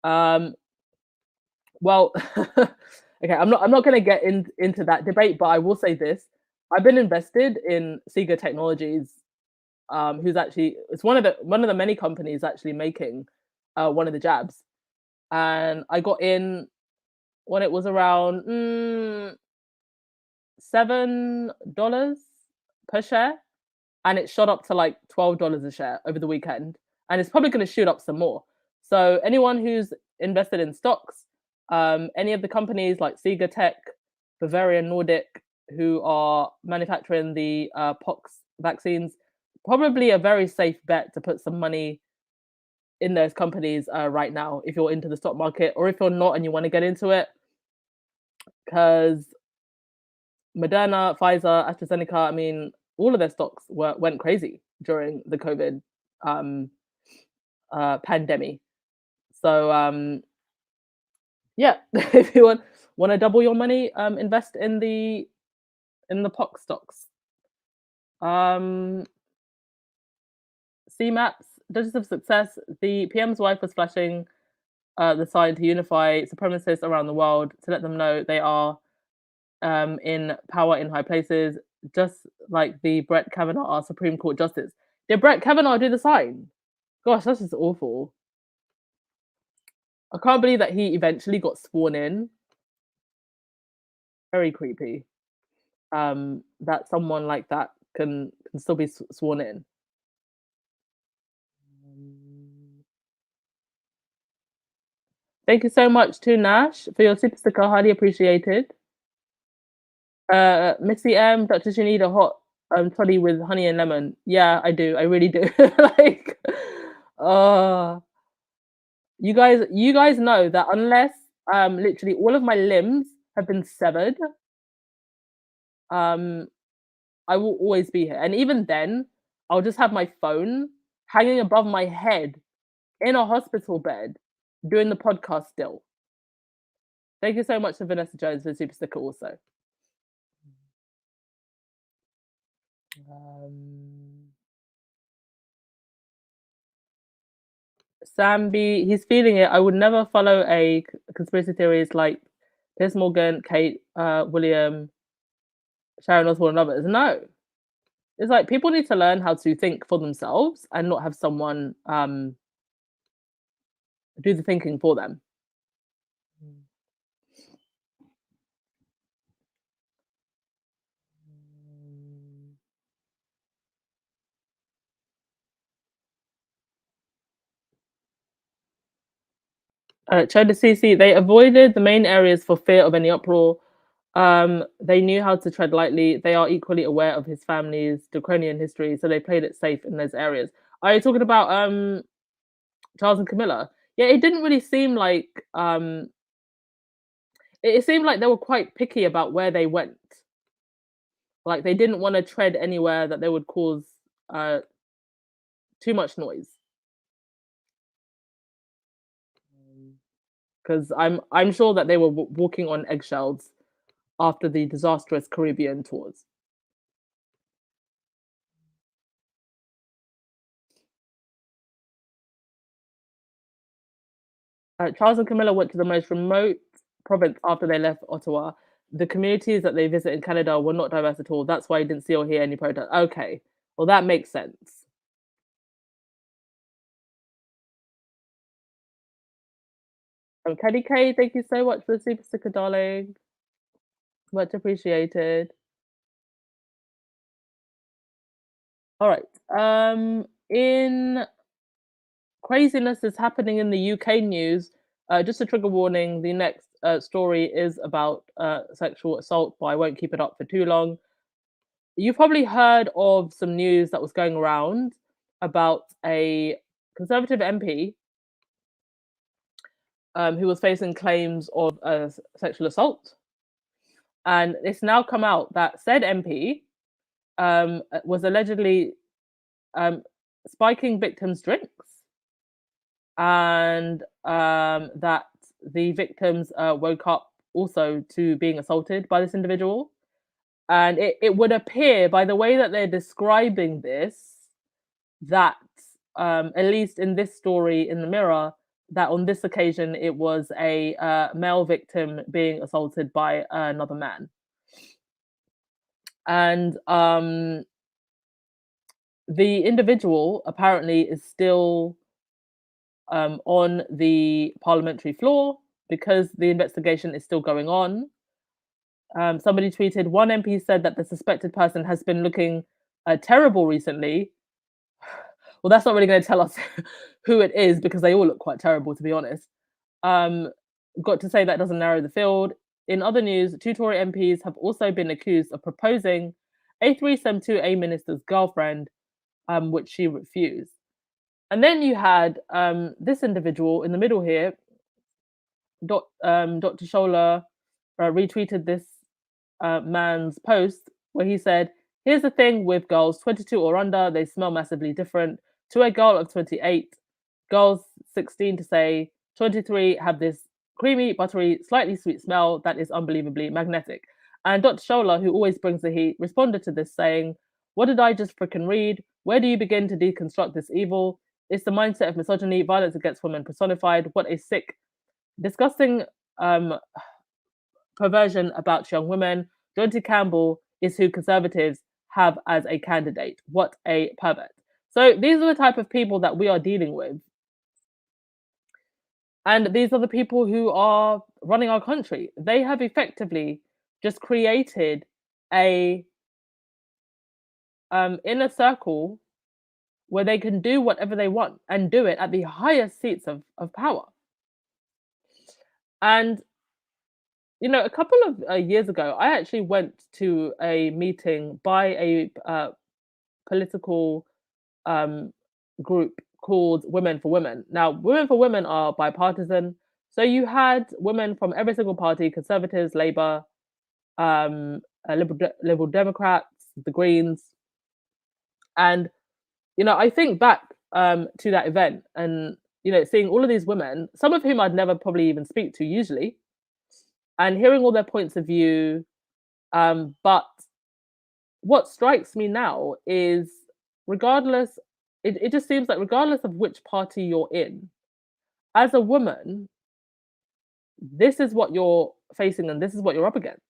Um, well, okay. I'm not going to get into that debate, but I will say this: I've been invested in Sega Technologies, who's actually it's one of the many companies actually making one of the jabs, and I got in when it was around $7 per share, and it shot up to like $12 a share over the weekend, and it's probably going to shoot up some more. So anyone who's invested in stocks, any of the companies like Sega Tech, Bavarian Nordic, who are manufacturing the pox vaccines, probably a very safe bet to put some money in those companies right now if you're into the stock market, or if you're not and you want to get into it, because Moderna, Pfizer, AstraZeneca, I mean, all of their stocks went crazy during the COVID um, pandemic. So yeah, if you want to double your money, invest in the POC stocks. CMAPs, Duchess of Success. The PM's wife was flashing the sign to unify supremacists around the world to let them know they are in power in high places, just like the Brett Kavanaugh, our Supreme Court Justice. Did Brett Kavanaugh do the sign? Gosh, that's just awful. I can't believe that he eventually got sworn in. Very creepy. That someone like that can still be sworn in. Thank you so much to Nash for your super sticker. Highly appreciated. Missy M, Duchess, you need a hot toddy with honey and lemon. Yeah, I do. I really do. Like, uh you guys know that unless literally all of my limbs have been severed, um I will always be here. And even then, I'll just have my phone hanging above my head in a hospital bed doing the podcast still. Thank you so much to Vanessa Jones for the super sticker also. Samby, he's feeling it. I would never follow a conspiracy theories like Piers Morgan, Kate, William, Sharon Osbourne, and others. No, it's like people need to learn how to think for themselves and not have someone do the thinking for them. Choda CC, they avoided the main areas for fear of any uproar. They knew how to tread lightly. They are equally aware of his family's Ukrainian history, so they played it safe in those areas. Are you talking about Charles and Camilla? Yeah, it didn't really seem like it seemed like they were quite picky about where they went. Like they didn't want to tread anywhere that they would cause too much noise. Because I'm sure that they were walking on eggshells after the disastrous Caribbean tours. Charles and Camilla went to the most remote province after they left Ottawa. The communities that they visit in Canada were not diverse at all. That's why you didn't see or hear any protest. Okay, well that makes sense. Caddy K, thank you so much for the super sticker, darling. Much appreciated. All right. In craziness is happening in the UK news. Just a trigger warning: the next story is about sexual assault, but I won't keep it up for too long. You've probably heard of some news that was going around about a Conservative MP who was facing claims of sexual assault. And it's now come out that said MP was allegedly spiking victims' drinks, and that the victims woke up also to being assaulted by this individual. And it would appear, by the way that they're describing this, that at least in this story in the Mirror, that on this occasion it was a male victim being assaulted by another man. And the individual apparently is still on the parliamentary floor because the investigation is still going on. Somebody tweeted, one MP said that the suspected person has been looking terrible recently. Well, that's not really going to tell us who it is because they all look quite terrible, to be honest. Got to say that doesn't narrow the field. In other news, two Tory MPs have also been accused of proposing a threesome to a minister's girlfriend, which she refused. And then you had this individual in the middle here, Dr. Shola, retweeted this man's post where he said, here's the thing with girls 22 or under, they smell massively different to a girl of 28. Girls 16 to say 23 have this creamy, buttery, slightly sweet smell that is unbelievably magnetic. And Dr. Shola, who always brings the heat, responded to this saying, what did I just frickin' read? Where do you begin to deconstruct this evil? It's the mindset of misogyny, violence against women personified. What a sick, disgusting perversion about young women. Jonty Campbell is who Conservatives have as a candidate. What a pervert. So these are the type of people that we are dealing with. And these are the people who are running our country. They have effectively just created a inner circle where they can do whatever they want and do it at the highest seats of power. And you know, a couple of years ago, I actually went to a meeting by a political group called Women for Women. Now, Women for Women are bipartisan. So you had women from every single party: Conservatives, Labour, Liberal Democrats, the Greens. And, you know, I think back to that event and, you know, seeing all of these women, some of whom I'd never probably even speak to usually, and hearing all their points of view. But what strikes me now is regardless, it just seems like regardless of which party you're in, as a woman, this is what you're facing and this is what you're up against.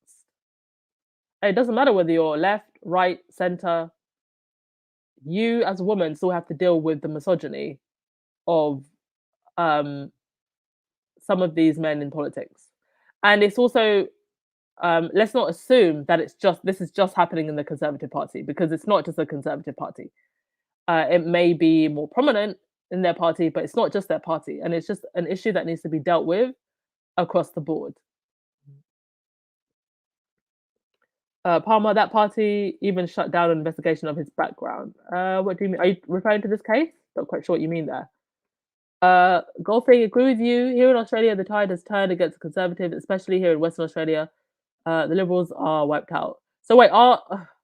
It doesn't matter whether you're left, right, center, you as a woman still have to deal with the misogyny of um, some of these men in politics. And it's also, let's not assume that this is just happening in the Conservative Party, because it's not just the Conservative Party. It may be more prominent in their party, but it's not just their party. And it's just an issue that needs to be dealt with across the board. Palmer, that party even shut down an investigation of his background. What do you mean? Are you referring to this case? Not quite sure what you mean there. Golfing, agree with you. Here in Australia, the tide has turned against the Conservatives, especially here in Western Australia. The Liberals are wiped out. So wait,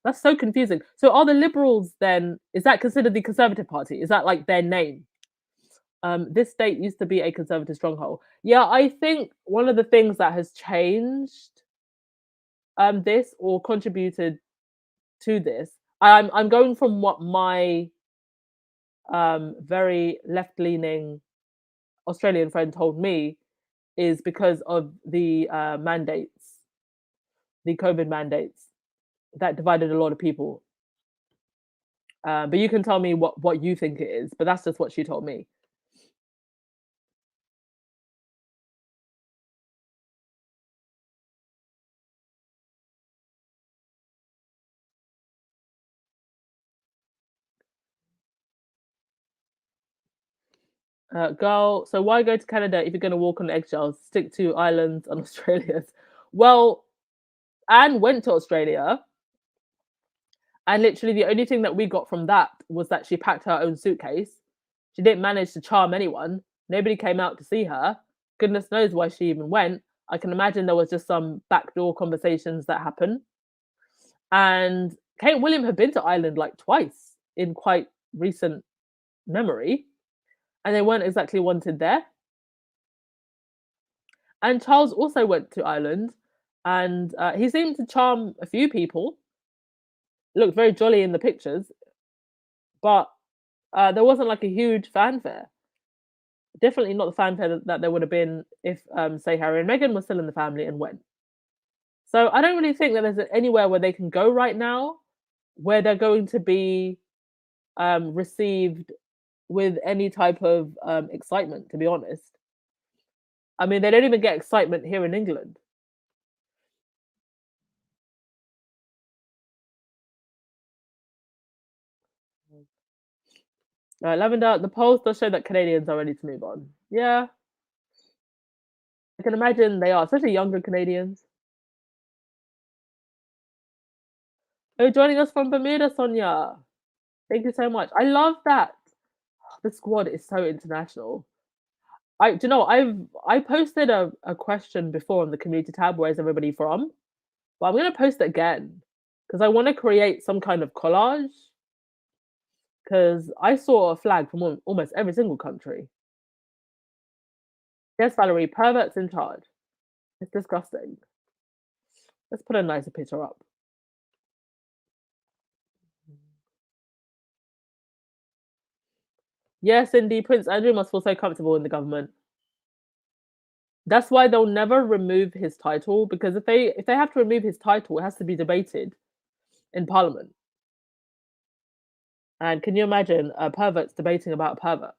that's so confusing. So are the Liberals then? Is that considered the Conservative Party? Is that like their name? This state used to be a Conservative stronghold. Yeah, I think one of the things that has changed this or contributed to this. I'm going from what my very left leaning Australian friend told me is because of the mandates, the COVID mandates that divided a lot of people. But you can tell me what you think it is, but that's just what she told me. Girl, so why go to Canada if you're going to walk on eggshells? Stick to islands and Australia's. Well, Anne went to Australia, and literally the only thing that we got from that was that she packed her own suitcase. She didn't manage to charm anyone. Nobody came out to see her. Goodness knows why she even went. I can imagine there was just some backdoor conversations that happened. And Kate William had been to Ireland like twice in quite recent memory, and they weren't exactly wanted there. And Charles also went to Ireland, and he seemed to charm a few people. Looked very jolly in the pictures, but there wasn't like a huge fanfare. Definitely not the fanfare that there would have been if, say, Harry and Meghan were still in the family and went. So I don't really think that there's anywhere where they can go right now where they're going to be received with any type of excitement, to be honest. I mean, they don't even get excitement here in England. Lavender, the polls does show that Canadians are ready to move on. Yeah, I can imagine they are, especially younger Canadians. Oh, joining us from Bermuda, Sonia. Thank you so much. I love that. The squad is so international. Do you know, I posted a question before on the community tab, where's everybody from? But I'm gonna post it again because I want to create some kind of collage. Because I saw a flag from almost every single country. Yes, Valerie, perverts in charge. It's disgusting. Let's put a nicer picture up. Yes, indeed, Prince Andrew must feel so comfortable in the government. That's why they'll never remove his title, because if they have to remove his title, it has to be debated in Parliament. And can you imagine perverts debating about a pervert?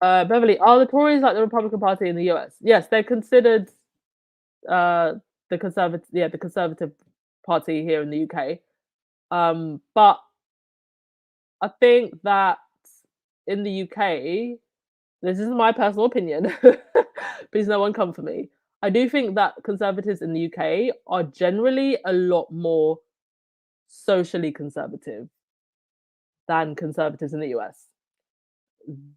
Beverly, are the Tories like the Republican Party in the US? Yes, they're considered the Conservative Party here in the UK. But I think that in the UK, this is my personal opinion. Please, no one come for me. I do think that Conservatives in the UK are generally a lot more socially conservative than Conservatives in the US.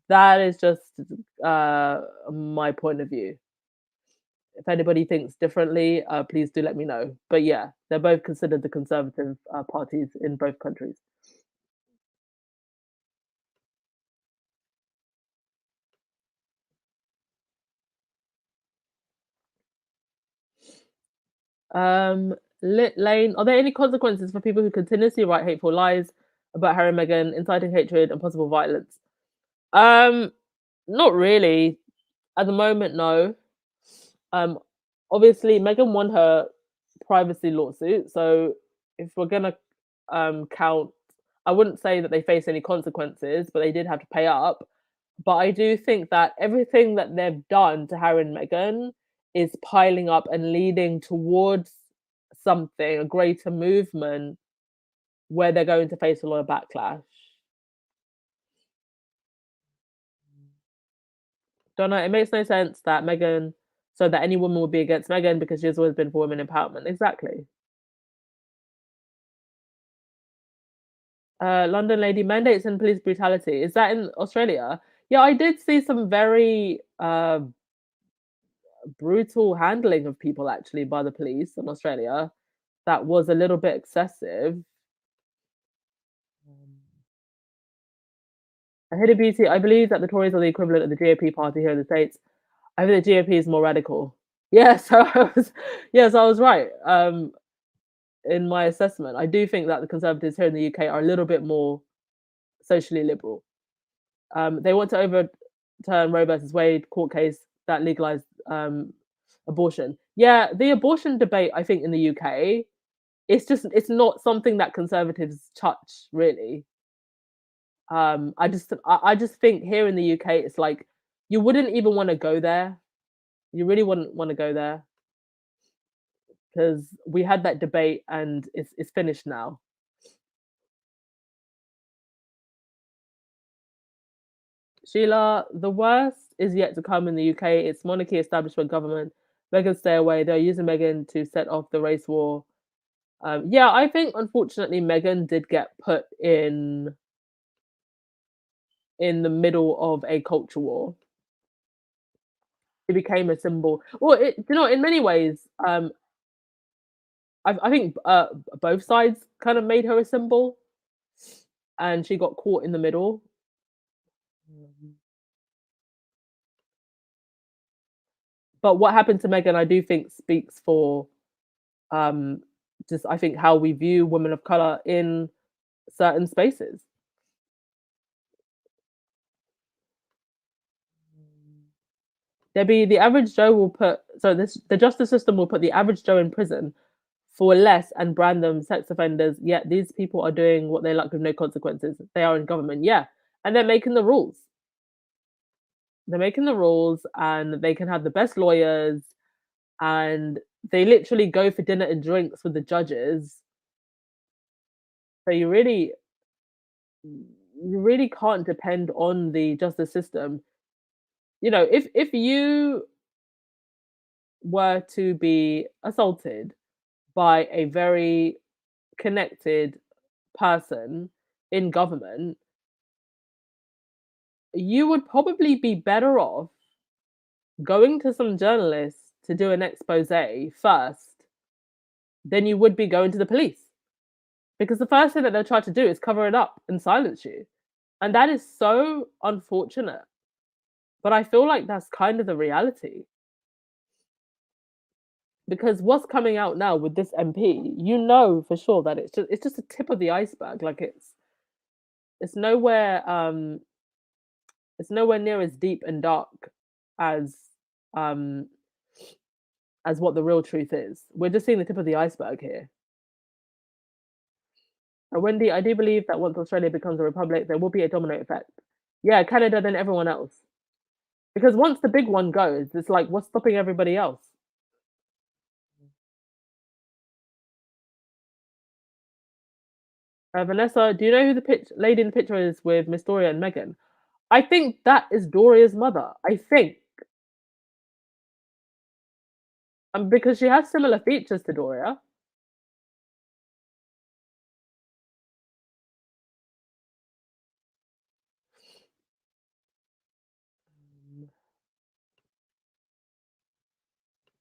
That is just my point of view. If anybody thinks differently, please do let me know. But yeah, they're both considered the conservative parties in both countries. Lit Lane, are there any consequences for people who continuously write hateful lies about Harry and Meghan, inciting hatred and possible violence? Um, Not really. At the moment, no. Um, Obviously, Meghan won her privacy lawsuit, so if we're gonna count, I wouldn't say that they face any consequences, but they did have to pay up. But I do think that everything that they've done to Harry and Meghan is piling up and leading towards something, a greater movement where they're going to face a lot of backlash. Don't know. It makes no sense that Meghan, so that any woman would be against Meghan because she's always been for women empowerment. Exactly. London lady mandates and police brutality. Is that in Australia? Yeah, I did see some very brutal handling of people actually by the police in Australia. That was a little bit excessive. A hidden beauty. I believe that the Tories are the equivalent of the GOP party here in the States. I think the GOP is more radical. Yeah, yes, I was right. In my assessment, I do think that the Conservatives here in the UK are a little bit more socially liberal. They want to overturn Roe versus Wade court case that legalized abortion. Yeah, the abortion debate, I think, in the UK, it's not something that Conservatives touch really. I just think here in the UK, it's like you wouldn't even want to go there. You really wouldn't want to go there because we had that debate and it's finished now. Sheila, the worst is yet to come in the UK. It's monarchy establishment government. Meghan, stay away. They're using Meghan to set off the race war. Yeah, I think unfortunately Meghan did get put in the middle of a culture war. It became a symbol. Well, in many ways, I think both sides kind of made her a symbol, and she got caught in the middle. But what happened to Meghan, I do think speaks for um, just I think how we view women of color in certain spaces. Debbie, the average Joe will put so this the justice system will put the average Joe in prison for less and brand them sex offenders. Yet these people are doing what they like with no consequences. They are in government, yeah, and they're making the rules. They're making the rules, and they can have the best lawyers, and they literally go for dinner and drinks with the judges. So you really can't depend on the justice system. If you were to be assaulted by a very connected person in government, you would probably be better off going to some journalists to do an expose first than you would be going to the police. Because the first thing that they'll try to do is cover it up and silence you. And that is so unfortunate. But I feel like that's kind of the reality. Because what's coming out now with this MP, you know for sure that it's just a tip of the iceberg. Like it's nowhere it's nowhere near as deep and dark as um as what the real truth is. We're just seeing the tip of the iceberg here. And Wendy, I do believe that once Australia becomes a republic, there will be a domino effect. Yeah, Canada, then everyone else. Because once the big one goes, it's like, what's stopping everybody else? Vanessa, do you know who the lady in the picture is with Miss Doria and Megan? I think that is Doria's mother. I think. Because she has similar features to Doria.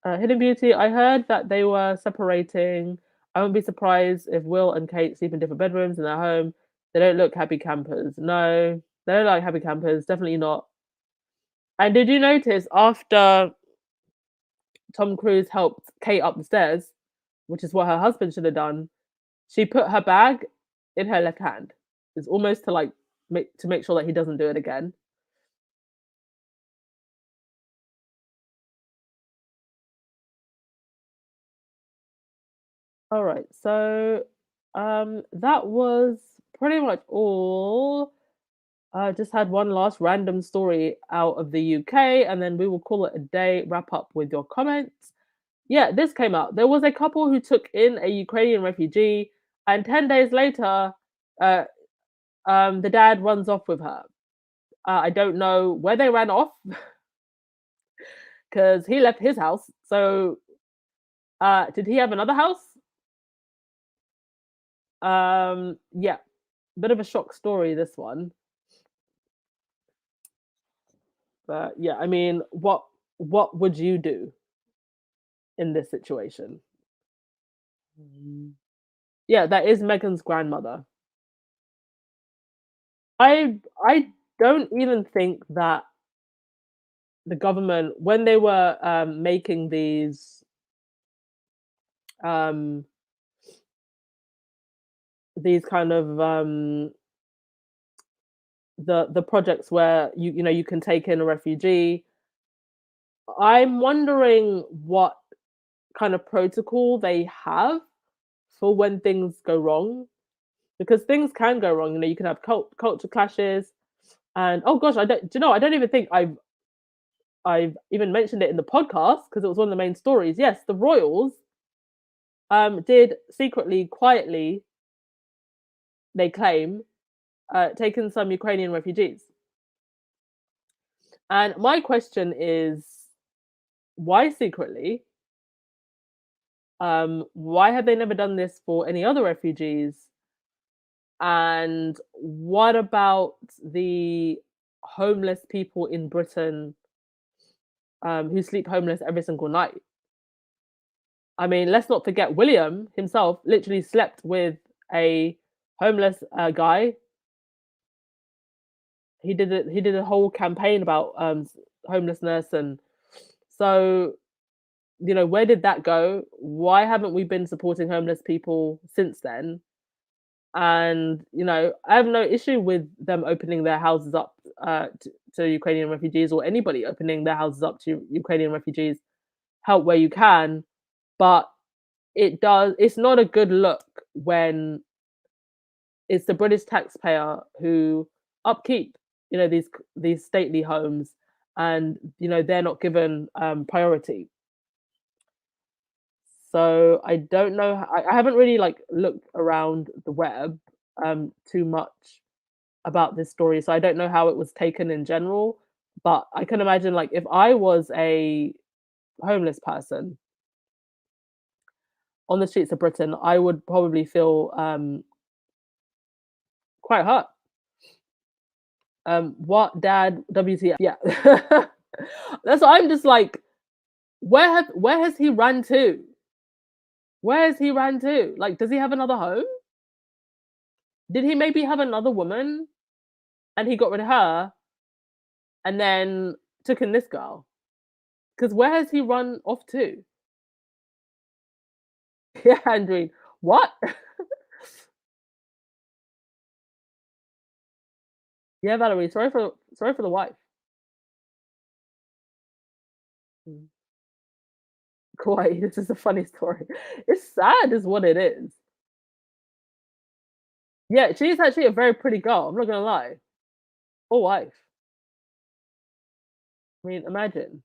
Hidden Beauty, I heard that they were separating. I wouldn't be surprised if Will and Kate sleep in different bedrooms in their home. They don't look happy campers. No, they don't like happy campers. Definitely not. And did you notice after Tom Cruise helped Kate up the stairs, which is what her husband should have done. She put her bag in her left hand. It's almost to like make sure that he doesn't do it again. All right, so that was pretty much all. I just had one last random story out of the UK, and then we will call it a day. Wrap up with your comments. Yeah, this came out. There was a couple who took in a Ukrainian refugee, and 10 days later, uh, the dad runs off with her. I don't know where they ran off because he left his house. So, did he have another house? Yeah, bit of a shock story, this one. But yeah, I mean, what would you do in this situation? Yeah, that is Megan's grandmother. I don't even think that the government, when they were making um these kind of the projects where you can take in a refugee, I'm wondering what kind of protocol they have for when things go wrong, because things can go wrong. You can have culture clashes, and oh gosh, I don't. Do you know? I don't even think I've even mentioned it in the podcast because it was one of the main stories. Yes, the royals did secretly, quietly, they claim, taken some Ukrainian refugees. And my question is, why secretly? Why have they never done this for any other refugees? And what about the homeless people in Britain who sleep homeless every single night? I mean, let's not forget William himself literally slept with a homeless guy. He did it. He did a whole campaign about homelessness, and so where did that go? Why haven't we been supporting homeless people since then? And I have no issue with them opening their houses up to Ukrainian refugees, or anybody opening their houses up to Ukrainian refugees. Help where you can, but it's not a good look when it's the British taxpayer who upkeep these stately homes, and they're not given priority. So I don't know. I haven't really like looked around the web too much about this story, so I don't know how it was taken in general. But I can imagine, like, if I was a homeless person on the streets of Britain, I would probably feel quite hurt. What dad? WTF? Yeah, that's what I'm just like. Where has he run to? Where has he ran to? Like, does he have another home? Did he maybe have another woman and he got rid of her and then took in this girl? Because where has he run off to? Yeah, Andrew. What? Yeah, Valerie. Sorry for the wife. Mm. Kauai, this is a funny story. It's sad, is what it is. Yeah, she's actually a very pretty girl. I'm not gonna lie. Or wife. I mean, imagine.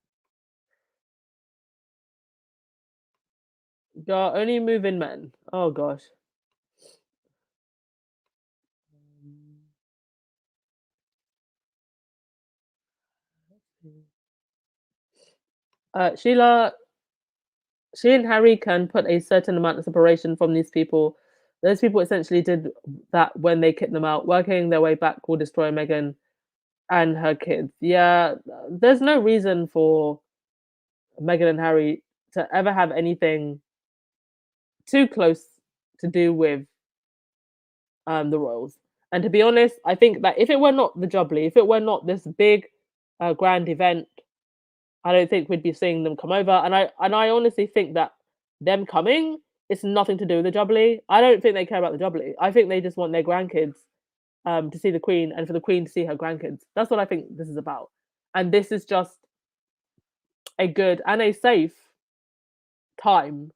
Girl, only move-in men. Oh gosh. Sheila, she and Harry can put a certain amount of separation from these people. Those people essentially did that when they kicked them out. Working their way back will destroy Meghan and her kids. Yeah, there's no reason for Meghan and Harry to ever have anything too close to do with the royals. And to be honest, I think that if it were not the Jubilee, if it were not this big grand event, I don't think we'd be seeing them come over. And I honestly think that them coming It's nothing to do with the Jubilee. I don't think they care about the Jubilee. I think they just want their grandkids to see the Queen and for the Queen to see her grandkids. That's what I think this is about. And this is just a good and a safe time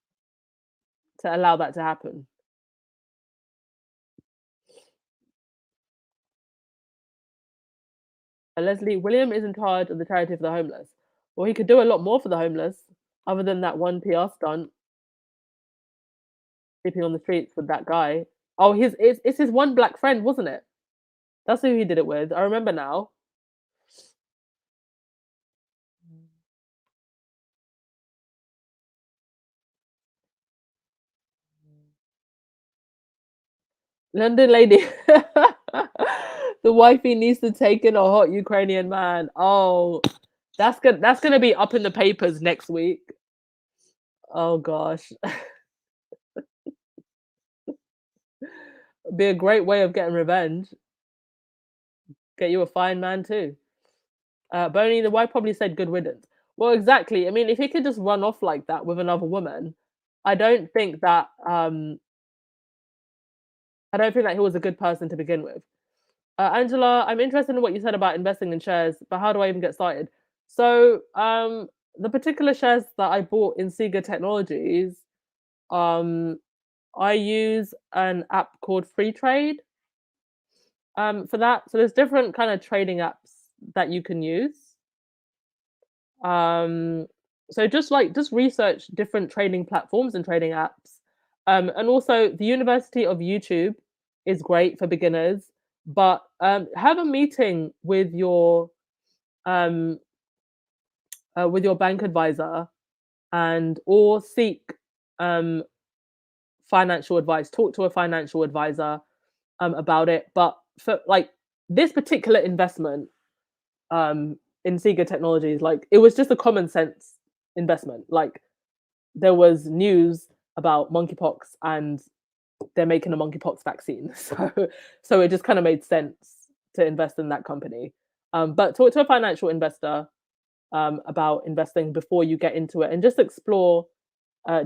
to allow that to happen. Leslie, William is in charge of the charity for the homeless. Well, he could do a lot more for the homeless, other than that one PR stunt, sleeping on the streets with that guy. Oh, it's his one black friend, wasn't it? That's who he did it with. I remember now. London lady. The wifey needs to take in a hot Ukrainian man. Oh, that's good. That's gonna be up in the papers next week. Oh gosh. Be a great way of getting revenge. Get you a fine man too. Boney, the wife probably said good riddance. Well, exactly. I mean, if he could just run off like that with another woman, I don't think that I don't think that he was a good person to begin with. Angela, I'm interested in what you said about investing in shares, but how do I even get started? So, the particular shares that I bought in Sega Technologies, um, I use an app called Free Trade for that. So there's different kind of trading apps that you can use. Um, so just research different trading platforms and trading apps. And also the University of YouTube is great for beginners, but have a meeting um, with your bank advisor and or seek um, financial advice. Talk to a financial advisor about it. But for like this particular investment, in Sega Technologies, like it was just a common sense investment. Like there was news about monkeypox and they're making a monkeypox vaccine. So it just kind of made sense to invest in that company. But talk to a financial investor about investing before you get into it and just explore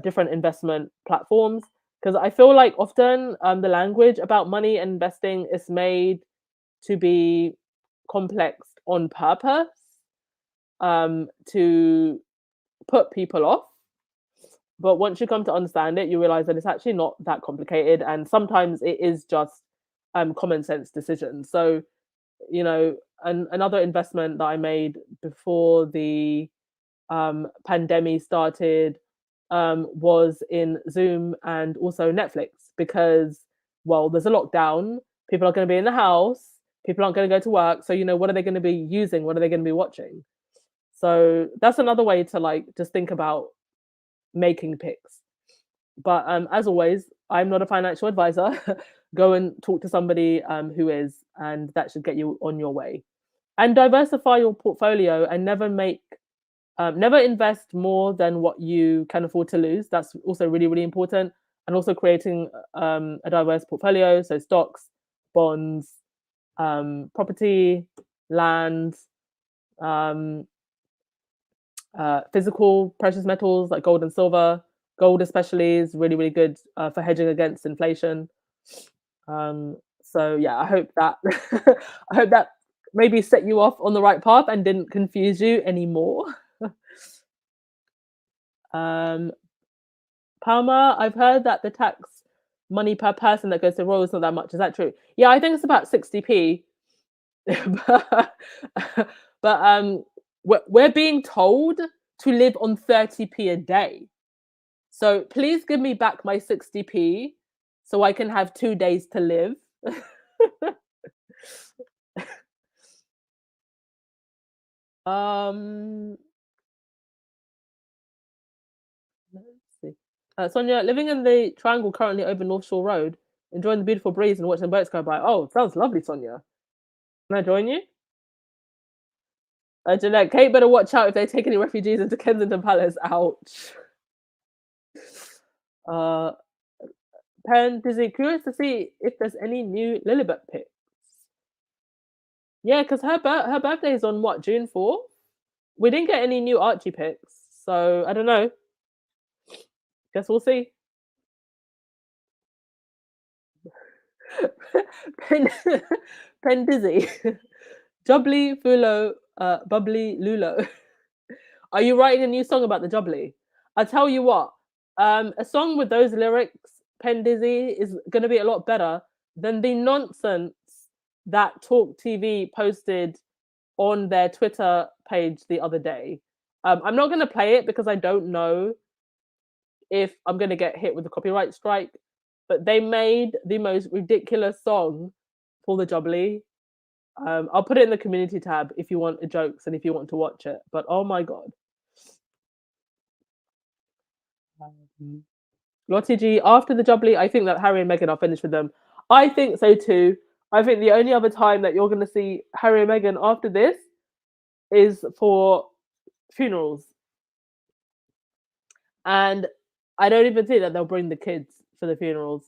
different investment platforms. Because I feel like often the language about money and investing is made to be complex on purpose to put people off. But once you come to understand it, you realize that it's actually not that complicated. And sometimes it is just common sense decisions. So, another investment that I made before the pandemic started was in Zoom and also Netflix because, well, there's a lockdown. People are going to be in the house. People aren't going to go to work. So, what are they going to be using? What are they going to be watching? So that's another way to like just think about making picks. But as always, I'm not a financial advisor. Go and talk to somebody who is, and that should get you on your way. And diversify your portfolio and never invest more than what you can afford to lose. That's also really, really important. And also creating a diverse portfolio, so stocks, bonds, property, land, um, physical precious metals like gold and silver. Gold, especially, is really, really good for hedging against inflation. So yeah, I hope that I hope that maybe set you off on the right path and didn't confuse you anymore. um, Palmer, I've heard that the tax money per person that goes to Royal is not that much. Is that true? Yeah, I think it's about 60p. but we're being told to live on 30p a day. So please give me back my 60p so I can have 2 days to live. um let's see. Sonia, living in the triangle currently over North Shore Road, enjoying the beautiful breeze and watching boats go by. Oh, sounds lovely, Sonia. Can I join you? Jeanette, Kate better watch out if they take any refugees into Kensington Palace. Ouch. Uh, Pen, Dizzy, curious to see if there's any new Lilibet pics. Yeah, because her birthday is on what, June 4th? We didn't get any new Archie pics, so I don't know. Guess we'll see. Pen, Pen Dizzy. Jubbly, Fulo, Bubbly, Lulo. Are you writing a new song about the Jubilee? I tell you what, a song with those lyrics, Pen Dizzy, is going to be a lot better than the nonsense that Talk TV posted on their Twitter page the other day. I'm not going to play it because I don't know if I'm going to get hit with a copyright strike, but they made the most ridiculous song for the Jubilee. I'll put it in the community tab if you want the jokes and if you want to watch it. But oh my god. Lottie G, after the Jubilee, I think that Harry and Meghan are finished with them. I think so too. I think the only other time that you're going to see Harry and Meghan after this is for funerals. And I don't even think that they'll bring the kids for the funerals.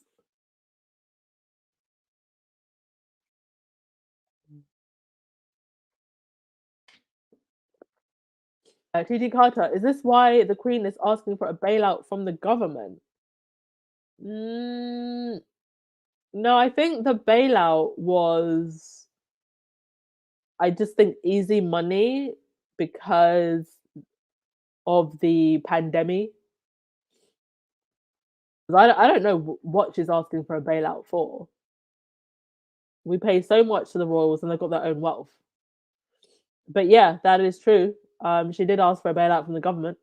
TG Carter, is this why the Queen is asking for a bailout from the government? No, I think the bailout was, I just think, easy money because of the pandemic. I don't know what she's asking for a bailout for. We pay so much to the royals and they've got their own wealth. But yeah, that is true. She did ask for a bailout from the government.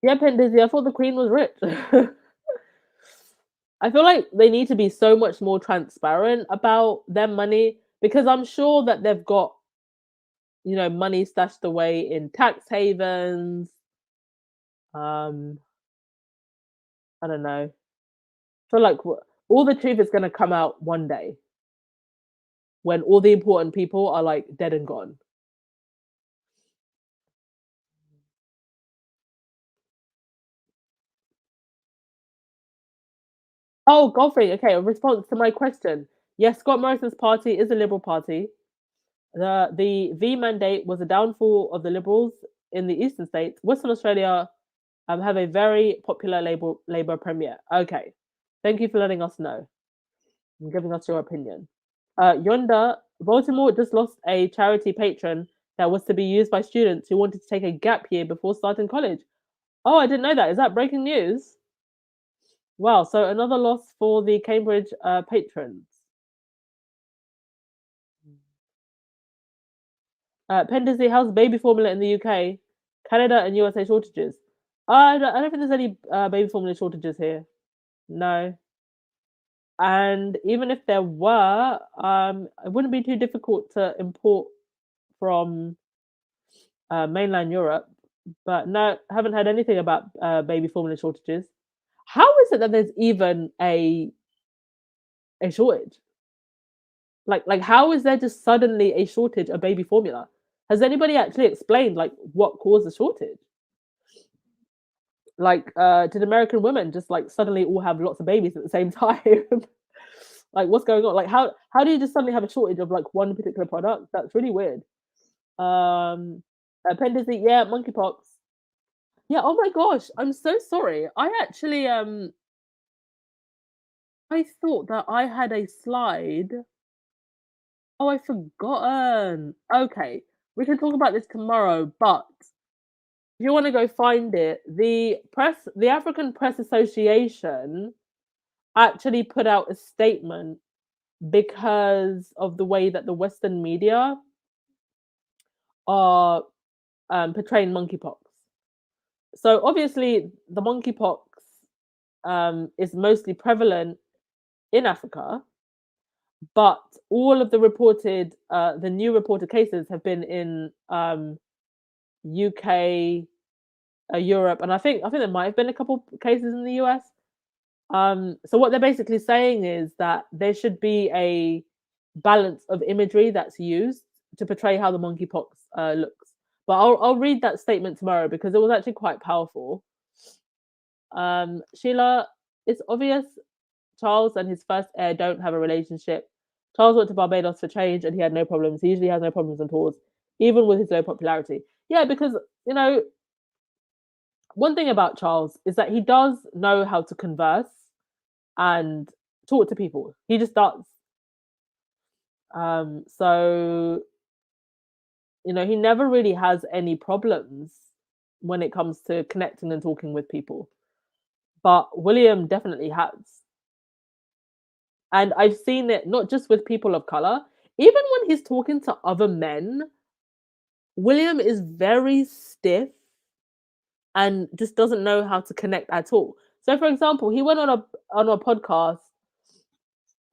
Yeah, Pendizzy, I thought the Queen was rich. I feel like they need to be so much more transparent about their money because I'm sure that they've got, money stashed away in tax havens. I don't know. I feel like all the truth is going to come out one day when all the important people are like dead and gone. Oh, Godfrey. Okay, a response to my question. Yes, Scott Morrison's party is a Liberal Party. The V mandate was a downfall of the Liberals in the eastern states. Western Australia have a very popular Labour premier. Okay, thank you for letting us know and giving us your opinion. Yonder, Baltimore just lost a charity patron that was to be used by students who wanted to take a gap year before starting college. Oh, I didn't know that. Is that breaking news? Wow, so another loss for the Cambridge patrons. Pendizzy, how's baby formula in the UK? Canada and USA shortages. I don't think there's any baby formula shortages here. No. And even if there were, it wouldn't be too difficult to import from mainland Europe. But no, haven't heard anything about baby formula shortages. How is it that there's even a shortage? Like how is there just suddenly a shortage of baby formula? Has anybody actually explained like what caused the shortage? Like, did American women just like suddenly all have lots of babies at the same time? Like, what's going on? Like, how do you just suddenly have a shortage of like one particular product? That's really weird. Appendicitis, yeah, monkeypox. Yeah. Oh my gosh, I'm so sorry. I actually I thought that I had a slide. Oh, I've forgotten. Okay, we can talk about this tomorrow, but if you want to go find it, the African Press Association actually put out a statement because of the way that the Western media are portraying monkeypox. So obviously, the monkeypox is mostly prevalent in Africa, but all of the new reported cases have been in UK, Europe, and I think there might have been a couple cases in the US. So what they're basically saying is that there should be a balance of imagery that's used to portray how the monkeypox looks. But I'll read that statement tomorrow because it was actually quite powerful. Sheila, it's obvious Charles and his first heir don't have a relationship. Charles went to Barbados for change and he had no problems. He usually has no problems on tours, even with his low popularity. Yeah, because, one thing about Charles is that he does know how to converse and talk to people. He just does. So he never really has any problems when it comes to connecting and talking with people. But William definitely has. And I've seen it not just with people of color, even when he's talking to other men, William is very stiff and just doesn't know how to connect at all. So for example, he went on a podcast.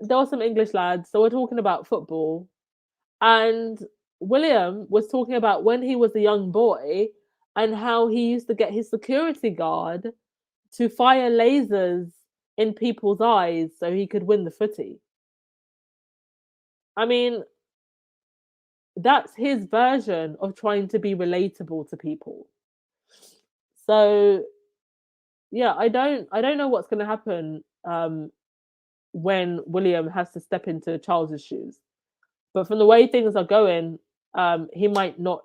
There were some English lads, so we're talking about football, and William was talking about when he was a young boy and how he used to get his security guard to fire lasers in people's eyes so he could win the footy. I mean, that's his version of trying to be relatable to people. So yeah, I don't know what's going to happen when William has to step into Charles's shoes. But from the way things are going, he might not.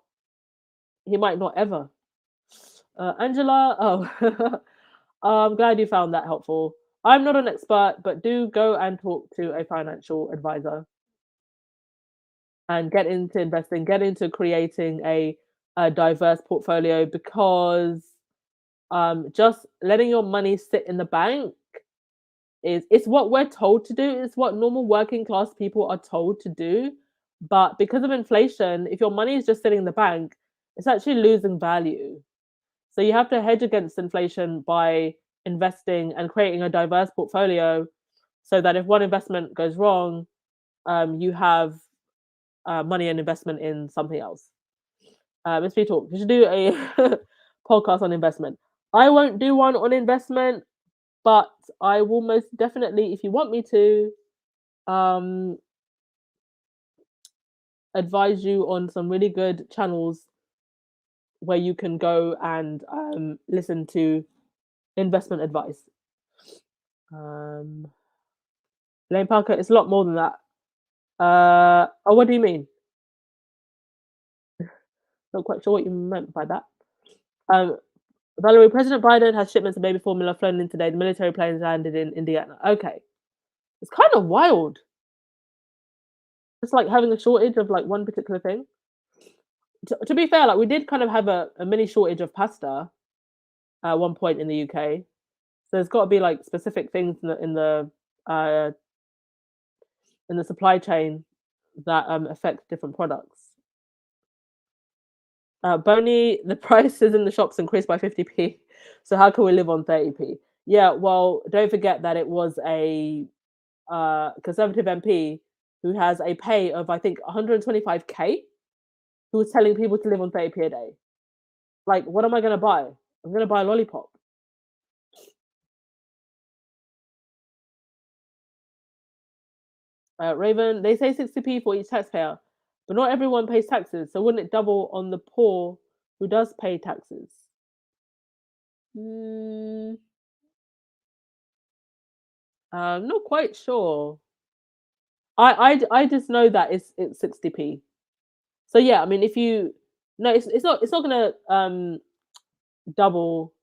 He might not ever. Angela, oh, I'm glad you found that helpful. I'm not an expert, but do go and talk to a financial advisor and get into investing, get into creating a diverse portfolio because just letting your money sit in the bank it's what we're told to do. It's what normal working class people are told to do. But because of inflation, if your money is just sitting in the bank, it's actually losing value. So you have to hedge against inflation by investing and creating a diverse portfolio so that if one investment goes wrong, you have money and investment in something else. Let's be talk. You should do a podcast on investment. I won't do one on investment, but I will most definitely, if you want me to, um, advise you on some really good channels where you can go and listen to investment advice. Lane Parker, it's a lot more than that. Oh, what do you mean? Not quite sure what you meant by that. Um, Valerie, President Biden has shipments of baby formula flown in today. The military planes landed in Indiana. Okay. It's kind of wild. It's like having a shortage of like one particular thing. To be fair, like we did kind of have a mini shortage of pasta at one point in the UK. So there's got to be like specific things uh, in the supply chain that affect different products. Boney, the prices in the shops increased by 50p. So how can we live on 30p? Yeah, well, don't forget that it was a Conservative MP who has a pay of I think 125k who was telling people to live on 30p a day. Like, what am I going to buy? I'm going to buy a lollipop. Raven, they say 60p for each taxpayer, but not everyone pays taxes. So wouldn't it double on the poor who does pay taxes? Mm, I'm not quite sure. I just know that it's 60p. So yeah, I mean, if you no, it's not gonna double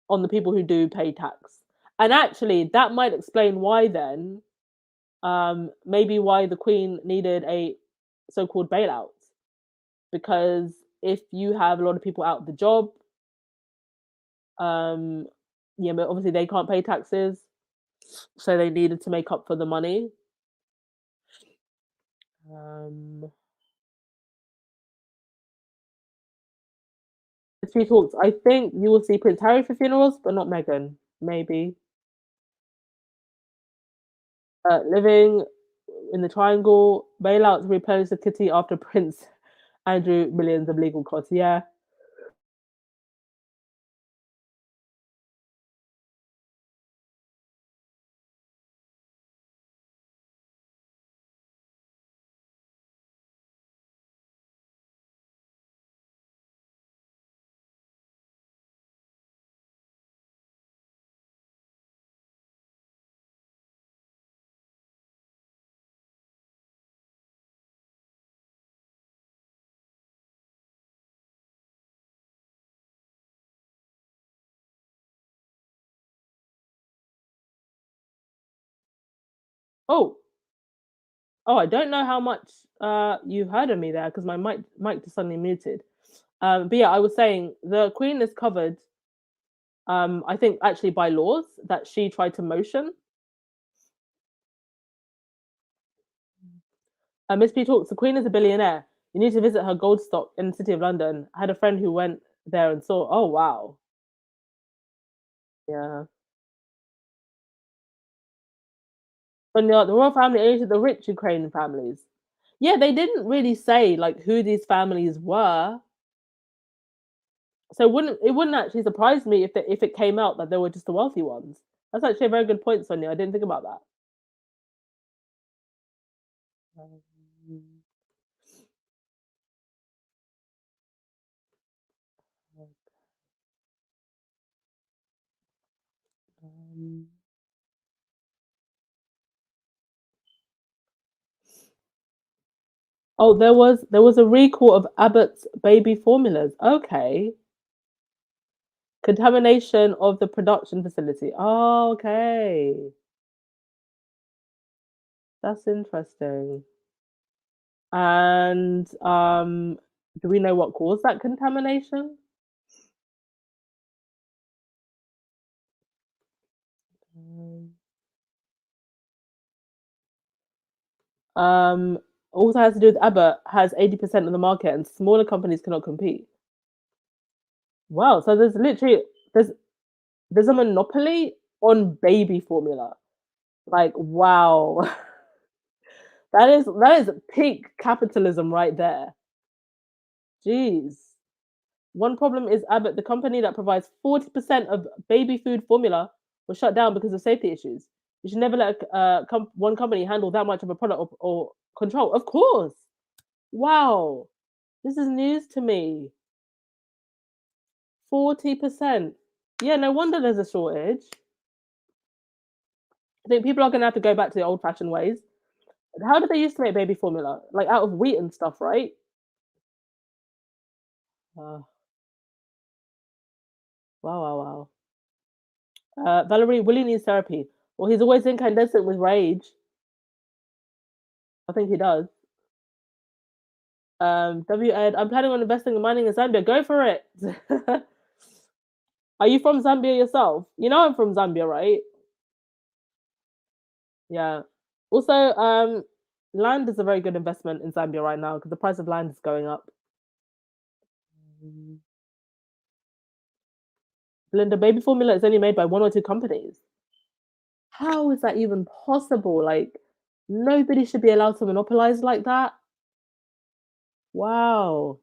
on the people who do pay tax. And actually, that might explain why then maybe why the Queen needed a so-called bailout because if you have a lot of people out of the job, um, yeah, but obviously they can't pay taxes, so they needed to make up for the money. Um, a few talks. I think you will see Prince Harry for funerals, but not Meghan. Maybe living in the Triangle bailouts replenish the kitty after Prince Andrew millions of legal costs. Yeah, Oh, oh, I don't know how much you heard of me there because my mic just suddenly muted. But yeah, I was saying the Queen is covered. I think actually by laws that she tried to motion. Miss P talks. The Queen is a billionaire. You need to visit her gold stock in the city of London. I had a friend who went there and saw. Oh wow, yeah. But the royal family is the rich Ukrainian families. Yeah, they didn't really say like who these families were. So it wouldn't actually surprise me if it came out that they were just the wealthy ones. That's actually a very good point, Sonia. I didn't think about that. Um, oh, there was a recall of Abbott's baby formulas. Okay, contamination of the production facility. Oh, okay, that's interesting. And do we know what caused that contamination? Um, Um, also has to do with Abbott has 80% of the market and smaller companies cannot compete. Wow, so there's there's a monopoly on baby formula. Like wow. that is peak capitalism right there. Jeez. One problem is Abbott, the company that provides 40% of baby food formula, was shut down because of safety issues. You should never let one company handle that much of a product or control. Of course. Wow. This is news to me. 40%. Yeah, no wonder there's a shortage. I think people are going to have to go back to the old fashioned ways. How did they used to make baby formula? Like out of wheat and stuff, right? Uh, wow, wow, wow. Valerie, Willie needs therapy. Well, he's always incandescent with rage. I think he does. W Ed, I'm planning on investing in mining in Zambia. Go for it. Are you from Zambia yourself? You know I'm from Zambia, right? Yeah. Also, land is a very good investment in Zambia right now because the price of land is going up. Mm. Belinda, baby formula is only made by one or two companies. How is that even possible? Like, nobody should be allowed to monopolize like that. Wow.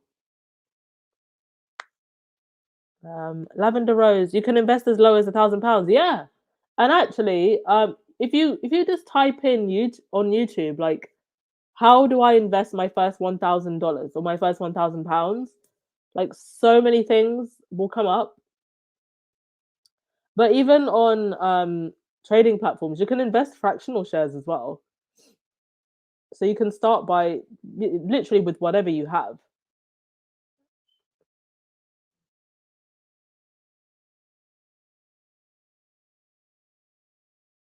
Lavender Rose, you can invest as low as £1,000. Yeah, and actually, if you just type in on YouTube, like, how do I invest my first $1,000 or my first £1,000? Like, so many things will come up. But even on trading platforms, you can invest fractional shares as well. So you can start by literally with whatever you have.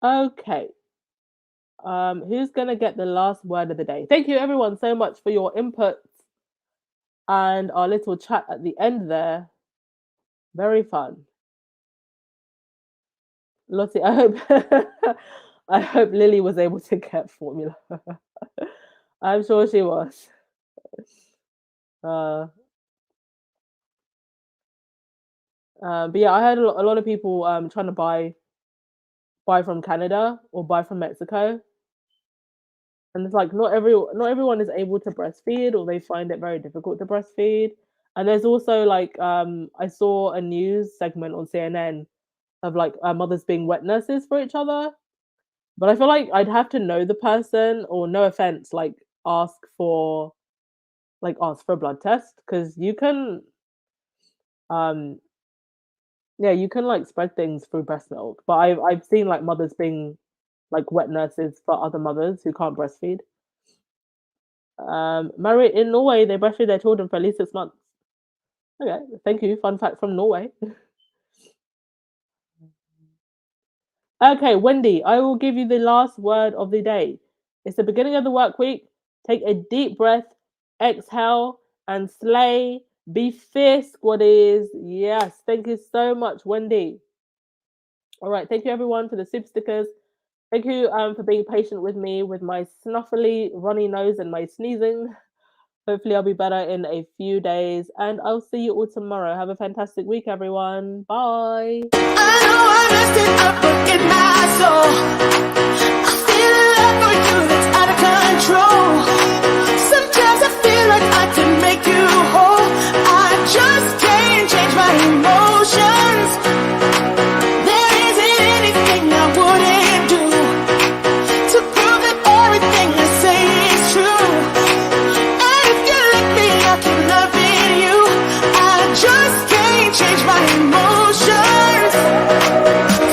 Okay. Who's gonna get the last word of the day? Thank you everyone so much for your input and our little chat at the end there. Very fun. Lottie, I hope I hope Lily was able to get formula. I'm sure she was. Uh, but yeah, I heard a lot of people trying to buy from Canada or buy from Mexico, and it's like not everyone is able to breastfeed, or they find it very difficult to breastfeed. And there's also like I saw a news segment on CNN of like mothers being wet nurses for each other, but I feel like I'd have to know the person, or no offense, like ask for ask for a blood test because you can um yeah, you can like spread things through breast milk. But I've seen like mothers being like wet nurses for other mothers who can't breastfeed. Married in Norway, they breastfeed their children for at least 6 months. Okay, thank you. Fun fact from Norway. Okay, Wendy, I will give you the last word of the day. It's the beginning of the work week. Take a deep breath, exhale, and slay. Be fierce, squaddies. Yes, thank you so much, Wendy. All right, thank you everyone for the super stickers. Thank you for being patient with me with my snuffly, runny nose and my sneezing. Hopefully, I'll be better in a few days, and I'll see you all tomorrow. Have a fantastic week, everyone. Bye. I know I messed it up, but in my soul, I feel a love for you that's out of control. Sometimes I feel like I can make you whole. I just can't change my emotions. There isn't anything I wouldn't do to prove that everything I say is true. And if you let me, I can love you. I just can't change my emotions.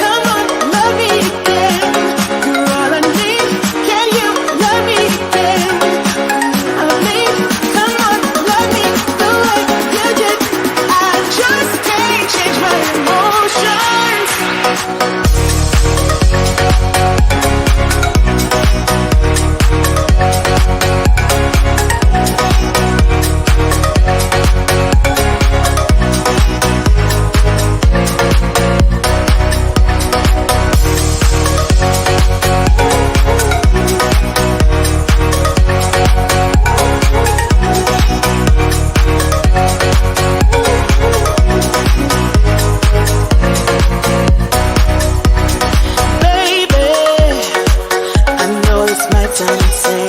Come on, love me again. You're all I need. Can you love me again? I mean, come on, love me the way you did. I just can't change my emotions. Baby, I know it's my time to say